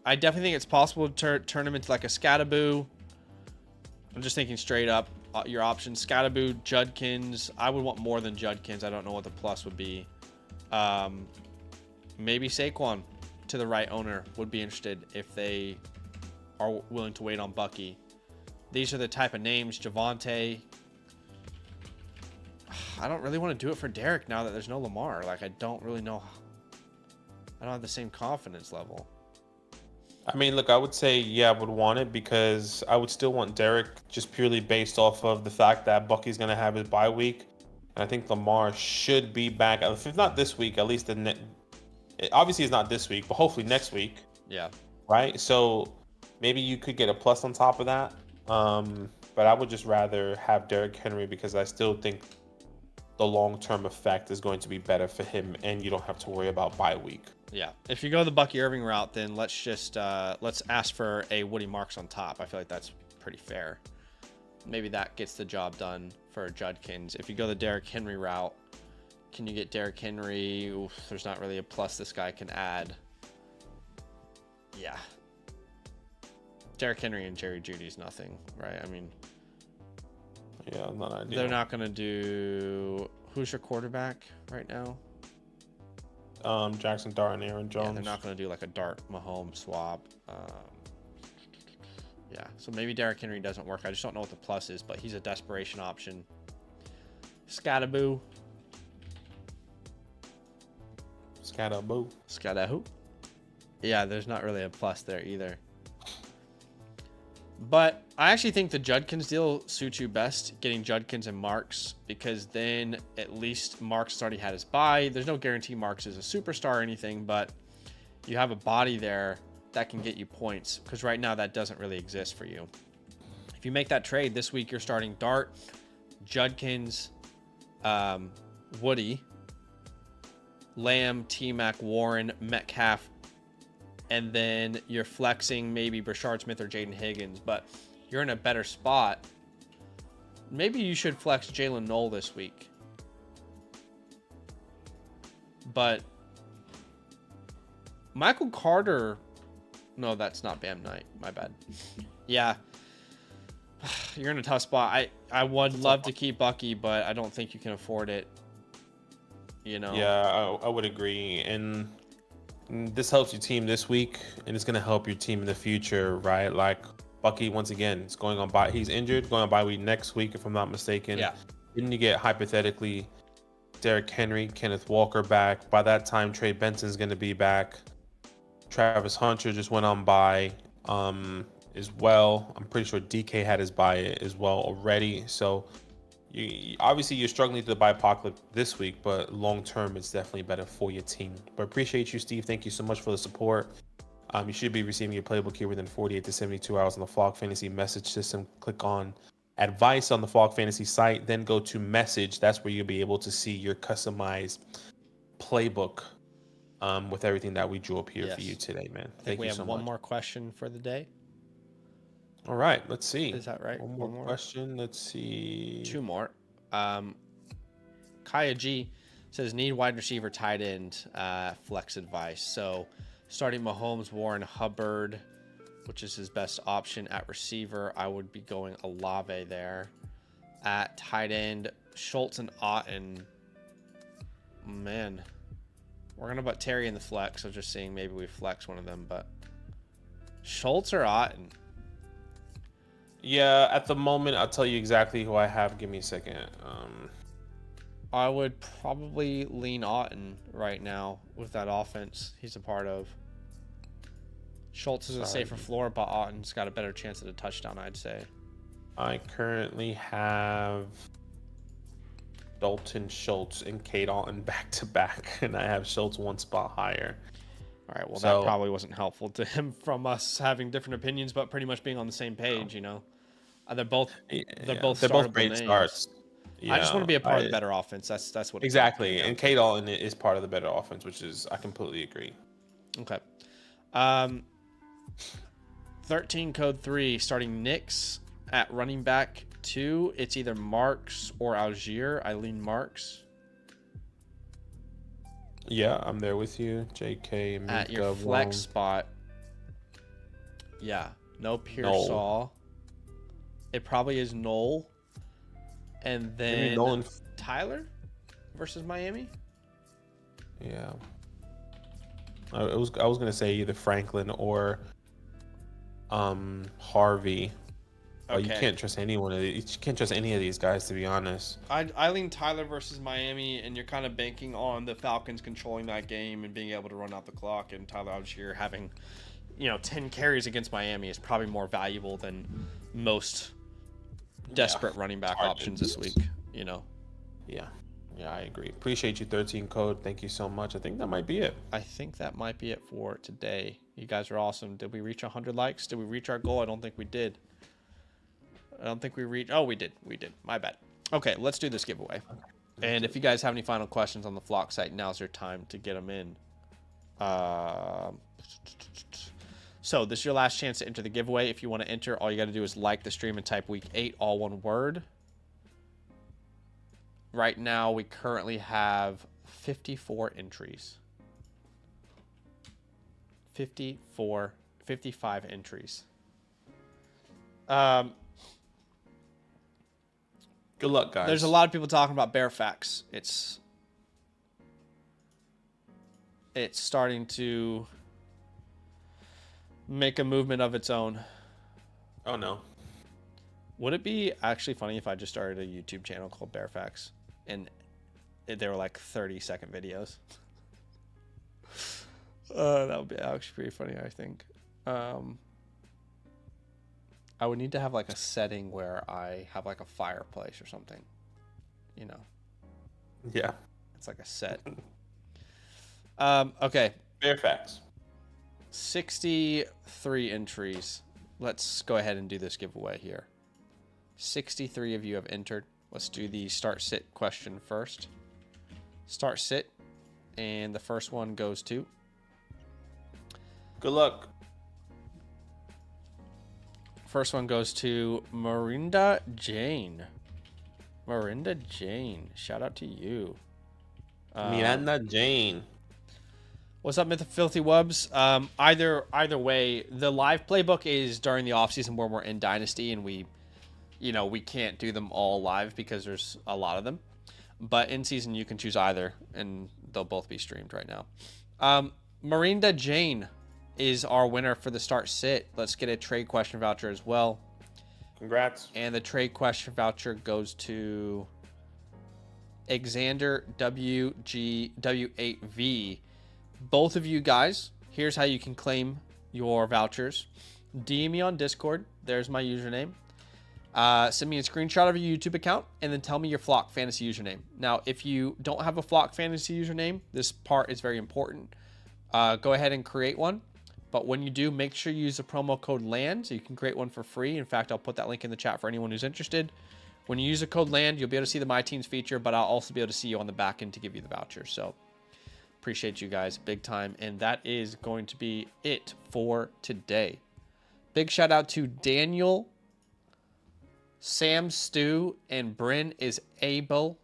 I definitely think it's possible to turn him into like a Scattaboo. I'm just thinking straight up your options: Scattaboo, Judkins. I would want more than Judkins. I don't know what the plus would be. Maybe Saquon to the right owner would be interested if they are willing to wait on Bucky. These are the type of names. Javonte. I don't really want to do it for Derek now that there's no Lamar. Like, I don't really know. I don't have the same confidence level. I mean, look, I would say, yeah, I would want it because I would still want Derek just purely based off of the fact that Bucky's going to have his bye week. And I think Lamar should be back, if not this week, at least obviously it's not this week, but hopefully next week. Yeah. Right? So maybe you could get a plus on top of that. But I would just rather have Derrick Henry because I still think the long-term effect is going to be better for him, and you don't have to worry about bye week. Yeah. If you go the Bucky Irving route, then let's just let's ask for a Woody Marks on top. I feel like that's pretty fair. Maybe that gets the job done for Judkins. If you go the Derrick Henry route, can you get Derrick Henry? Oof, there's not really a plus this guy can add. Yeah. Derrick Henry and Jerry Jeudy's nothing, right? I mean, yeah, not ideal. They're not going to do... Who's your quarterback right now? Jackson Dart and Aaron Jones. Yeah, they're not going to do like a Dart Mahomes swap. Yeah, so maybe Derrick Henry doesn't work. I just don't know what the plus is, but he's a desperation option. Scattaboo. Scattaboo. Yeah, there's not really a plus there either. But I actually think the Judkins deal suits you best, getting Judkins and Marks, because then at least Marks has already had his bye. There's no guarantee Marks is a superstar or anything, but you have a body there that can get you points, because right now that doesn't really exist for you. If you make that trade this week, you're starting Dart, Judkins, Woody, Lamb, T-Mac, Warren, Metcalf, and then you're flexing maybe Brashard Smith or Jaden Higgins, but you're in a better spot. Maybe you should flex Jalen Knoll this week. But Michael Carter... No, that's not Bam Knight. My bad. Yeah. You're in a tough spot. I would love to keep Bucky, but I don't think you can afford it. You know? Yeah, I would agree. And this helps your team this week, and it's going to help your team in the future, right? Like Bucky, once again, is going on bye. He's injured, going on bye week next week, if I'm not mistaken. Yeah. Then you get, hypothetically, Derrick Henry, Kenneth Walker back. By that time, Trey Benson's going to be back. Travis Hunter just went on bye as well. I'm pretty sure DK had his bye as well already. So obviously you're struggling through the bye apocalypse this week, but long term it's definitely better for your team. But appreciate you, Steve. Thank you so much for the support. You should be receiving your playbook here within 48 to 72 hours on the Flock Fantasy message system. Click on advice on the Flock Fantasy site, then go to message. That's where you'll be able to see your customized playbook with everything that we drew up here for you today, man. Thank you so much. We have one more question for the day. All right, let's see. Is that right? One more question. Let's see. Two more. Kaya G says, need wide receiver, tight end, flex advice. So starting Mahomes, Warren, Hubbard, which is his best option at receiver. I would be going Olave there. At tight end, Schultz and Otten. Man, we're going to put Terry in the flex. So just seeing maybe we flex one of them, but Schultz or Otten? Yeah, at the moment, I'll tell you exactly who I have. Give me a second. I would probably lean Otten right now with that offense he's a part of. Schultz is a safer floor, but Otten's got a better chance at a touchdown, I'd say. I currently have Dalton Schultz and Kate Otten back to back, and I have Schultz one spot higher. All right, well, that probably wasn't helpful to him from us having different opinions, but pretty much being on the same page, you know. They're both great starts. Yeah, I just want to be a part of the better offense. That's what exactly. And Kate Otten is part of the better offense, which is I completely agree. Okay. 13 code 3 starting Knicks at running back 2. It's either Marks or Algier. I lean Marks. Yeah, I'm there with you. JK, Mika, at your flex spot. Yeah, no Pearsall. It probably is Knoll. And then Tyler versus Miami. Yeah. I was gonna say either Franklin or Harvey. Oh, you Okay. can't trust anyone. You can't trust any of these guys, to be honest. I lean Tyler versus Miami, and you're kind of banking on the Falcons controlling that game and being able to run out the clock. And Tyler Algier having, 10 carries against Miami is probably more valuable than most desperate running back options this week. Yeah. Yeah, I agree. Appreciate you, 13 Code. Thank you so much. I think that might be it. I think that might be it for today. You guys are awesome. Did we reach 100 likes? Did we reach our goal? I don't think we did. Oh, we did. My bad. Okay, let's do this giveaway. And if you guys have any final questions on the Flock site, now's your time to get them in. So this is your last chance to enter the giveaway. If you want to enter, all you got to do is like the stream and type week 8, all one word. Right now, we currently have 54 entries. 55 entries. Good luck, guys. There's a lot of people talking about Bearfax. It's starting to make a movement of its own. Oh, no. Would it be actually funny if I just started a YouTube channel called Bearfax and they were like 30-second videos? That would be actually pretty funny, I think. I would need to have like a setting where I have like a fireplace or something. Yeah. It's like a set. Okay. Fairfax. 63 entries. Let's go ahead and do this giveaway here. 63 of you have entered. Let's do the start sit question first. Start sit. And the first one goes to... Good luck. First one goes to Marinda Jane. Marinda Jane. Shout out to you. Miranda Jane. What's up, Filthy Wubs? Either way, the live playbook is during the offseason where we're in Dynasty and we can't do them all live because there's a lot of them. But in season, you can choose either, and they'll both be streamed right now. Marinda Jane is our winner for the start sit. Let's get a trade question voucher as well. Congrats. And the trade question voucher goes to Xander WGW8V. Both of you guys, here's how you can claim your vouchers. DM me on Discord. There's my username. Send me a screenshot of your YouTube account and then tell me your Flock Fantasy username. Now, if you don't have a Flock Fantasy username, this part is very important. Go ahead and create one. But when you do, make sure you use the promo code LAND so you can create one for free. In fact, I'll put that link in the chat for anyone who's interested. When you use the code LAND, you'll be able to see the My Teams feature, but I'll also be able to see you on the back end to give you the voucher. So appreciate you guys big time. And that is going to be it for today. Big shout out to Daniel, Sam Stu, and Bryn is able.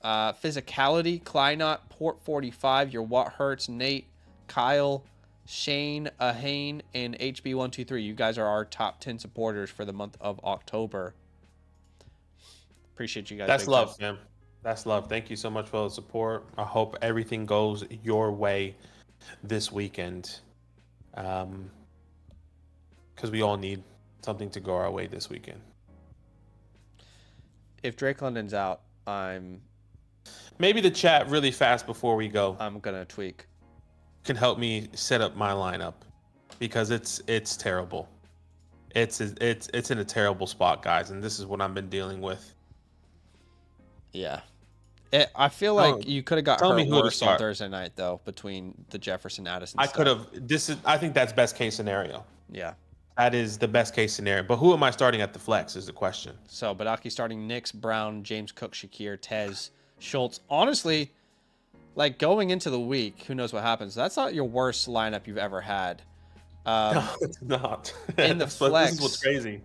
Physicality, Kleinot, Port 45, Your What Hurts, Nate, Kyle, Shane, Ahane, and HB123. You guys are our top 10 supporters for the month of October. Appreciate you guys. That's love, man. That's love. Thank you so much for the support. I hope everything goes your way this weekend. Because we all need something to go our way this weekend. If Drake London's out, Maybe the chat really fast before we go. I'm gonna tweak. Can help me set up my lineup because it's terrible. It's in a terrible spot, guys, and this is what I've been dealing with. Yeah. I feel like you could have got hurt worse on Thursday night, though, between the Jefferson Addison stuff. I could have. I think that's best case scenario. Yeah. That is the best case scenario. But who am I starting at the flex is the question. So, Badaki starting Nix, Brown, James Cook, Shakir, Tez, Schultz. Honestly, like going into the week, who knows what happens. That's not your worst lineup you've ever had. No, it's not. In the flex. This is what's crazy.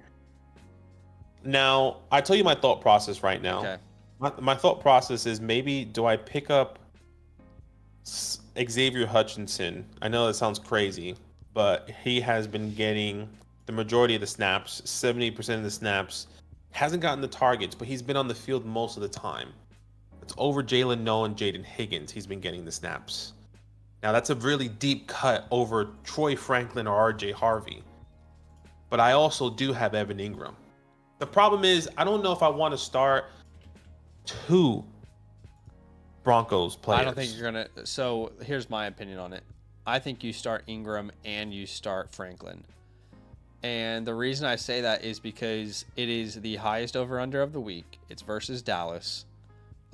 Now, I tell you my thought process right now. Okay. My thought process is maybe do I pick up Xavier Hutchinson? I know that sounds crazy, but he has been getting the majority of the snaps, 70% of the snaps. Hasn't gotten the targets, but he's been on the field most of the time. It's over Jalen Noah and Jaden Higgins. He's been getting the snaps. Now, that's a really deep cut over Troy Franklin or RJ Harvey. but I also do have Evan Ingram. The problem is I don't know if I want to start 2 Broncos players. I don't think you're going to. So here's my opinion on it. I think you start Ingram and you start Franklin. And the reason I say that is because it is the highest over-under of the week. It's versus Dallas.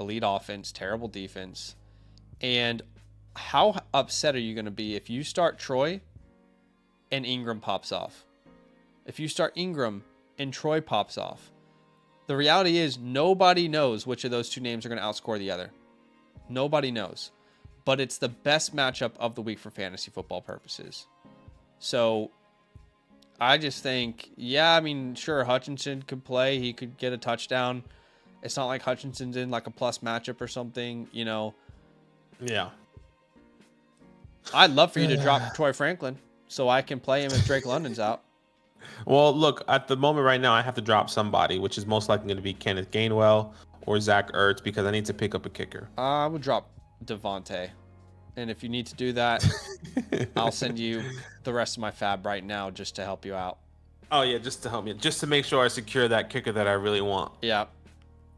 Elite offense, terrible defense. And how upset are you going to be if you start Troy and Ingram pops off? If you start Ingram and Troy pops off? The reality is nobody knows which of those 2 names are going to outscore the other. Nobody knows. But it's the best matchup of the week for fantasy football purposes. So I just think, yeah, I mean, sure, Hutchinson could play. He could get a touchdown. It's not like Hutchinson's in like a plus matchup or something, you know. Yeah. I'd love for you to drop Troy Franklin so I can play him if Drake London's out. Well, look, at the moment right now, I have to drop somebody, which is most likely going to be Kenneth Gainwell or Zach Ertz because I need to pick up a kicker. I would drop Devontae. And if you need to do that, I'll send you the rest of my fab right now just to help you out. Oh, yeah, just to help me. Just to make sure I secure that kicker that I really want. Yeah.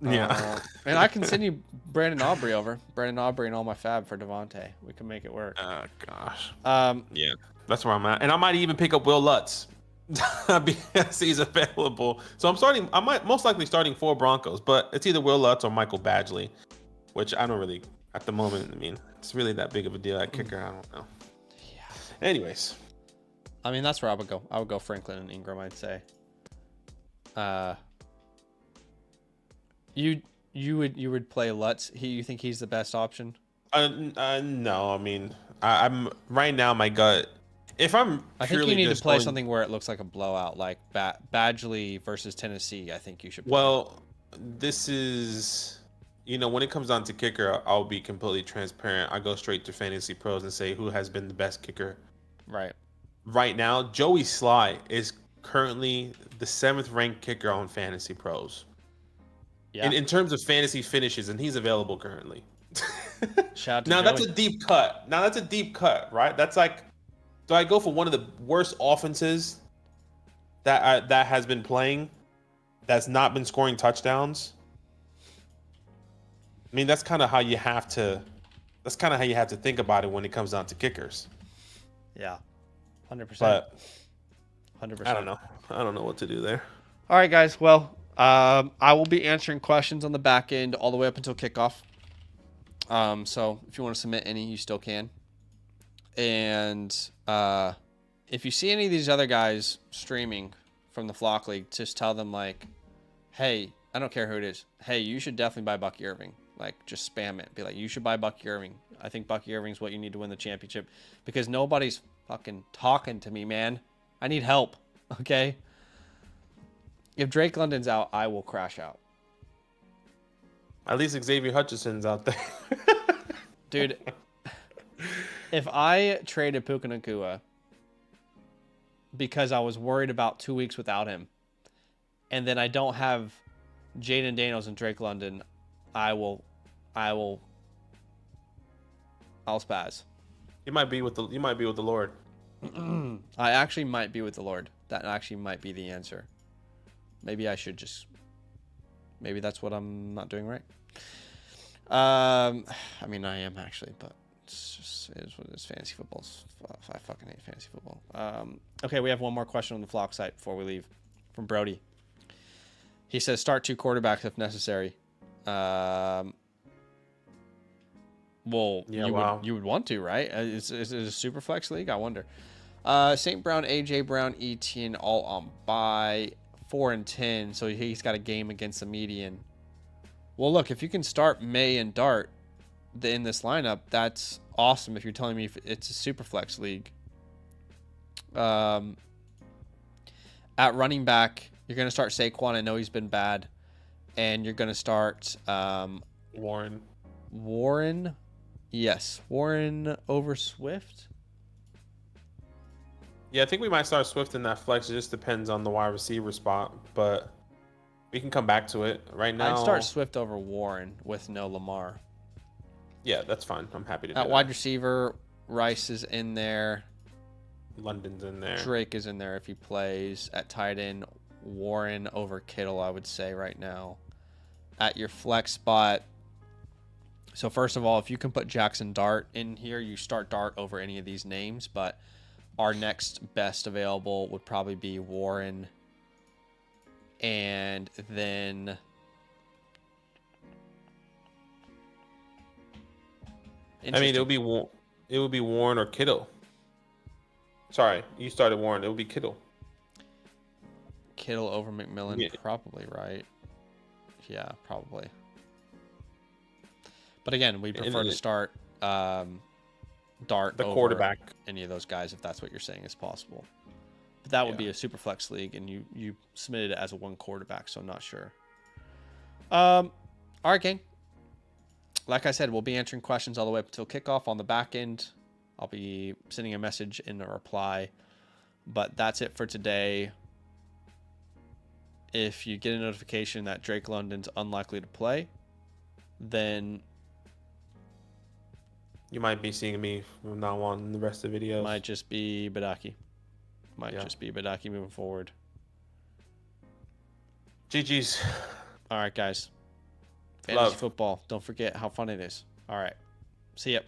Yeah. And I can send you Brandon Aubrey over. Brandon Aubrey and all my fab for Devontae. We can make it work. Oh, gosh. Yeah. That's where I'm at. And I might even pick up Will Lutz because he's available. So I might most likely starting 4 Broncos, but it's either Will Lutz or Michael Badgley, which I don't really, at the moment, I mean, it's really that big of a deal at kicker. I don't know. Yeah. Anyways. I mean, that's where I would go. I would go Franklin and Ingram, I'd say. You would play Lutz. You think he's the best option? No. I mean, I'm right now. My gut. If I'm, I think you need to play something where it looks like a blowout, like Badgley versus Tennessee. I think you should play. Well, this is, when it comes down to kicker, I'll be completely transparent. I go straight to Fantasy Pros and say who has been the best kicker. Right. Right now, Joey Sly is currently the 7th ranked kicker on Fantasy Pros. Yeah. In terms of fantasy finishes, and he's available currently. Shout out to now Joey. that's a deep cut, right? That's like, do I go for one of the worst offenses that has been playing, that's not been scoring touchdowns? I mean, that's kind of how you have to think about it when it comes down to kickers. Yeah, 100%. But 100%. I don't know what to do there. All right, guys. Well, I will be answering questions on the back end all the way up until kickoff. So if you want to submit any, you still can. And if you see any of these other guys streaming from the Flock League, just tell them like, hey, I don't care who it is. Hey, you should definitely buy Bucky Irving. Like, just spam it. Be like, you should buy Bucky Irving. I think Bucky Irving's what you need to win the championship because nobody's fucking talking to me, man. I need help. Okay. If Drake London's out, I will crash out. At least Xavier Hutchinson's out there. Dude, if I traded Puka Nacua because I was worried about 2 weeks without him, and then I don't have Jaden Daniels and Drake London, I'll spaz. You might be with the Lord. I actually might be with the Lord. That actually might be the answer. Maybe I should just. Maybe that's what I'm not doing right. I mean, I am actually, but it is what it is. Fantasy football. I fucking hate fantasy football. Okay, we have one more question on the Flock site before we leave from Brody. He says start 2 quarterbacks if necessary. Well, yeah, you would want to, right? Is it a super flex league? I wonder. St. Brown, AJ Brown, Etienne, all on bye. 4-10, so he's got a game against the median. Well, look, if you can start May and Dart in this lineup, that's awesome. If you're telling me it's a super flex league. At running back, you're going to start Saquon. I know he's been bad. And you're going to start Warren. Yes. Warren over Swift. Yeah, I think we might start Swift in that flex. It just depends on the wide receiver spot, but we can come back to it. Right now, I'd start Swift over Warren with no Lamar. Yeah, that's fine. I'm happy to do At that. wide receiver, Rice is in there. London's in there. Drake is in there if he plays. At tight end, Warren over Kittle, I would say right now. At your flex spot, so first of all, if you can put Jackson Dart in here, you start Dart over any of these names, but our next best available would probably be Warren. And then I mean, it would be Warren or Kittle. Sorry, you started Warren. It would be Kittle. Kittle over McMillan, Yeah. probably, right? Yeah, probably. But again, we prefer to start Dart The over quarterback. any of those guys if that's what you're saying is possible. But that would be a super flex league, and you submitted it as a one quarterback, so I'm not sure. All right, gang. Like I said, we'll be answering questions all the way up until kickoff on the back end. I'll be sending a message in a reply. But that's it for today. If you get a notification that Drake London's unlikely to play, then you might be seeing me from now on in the rest of the videos. Might just be Badaki. Just be Badaki moving forward. GG's. All right, guys. Fantasy football. Don't forget how fun it is. All right. See ya.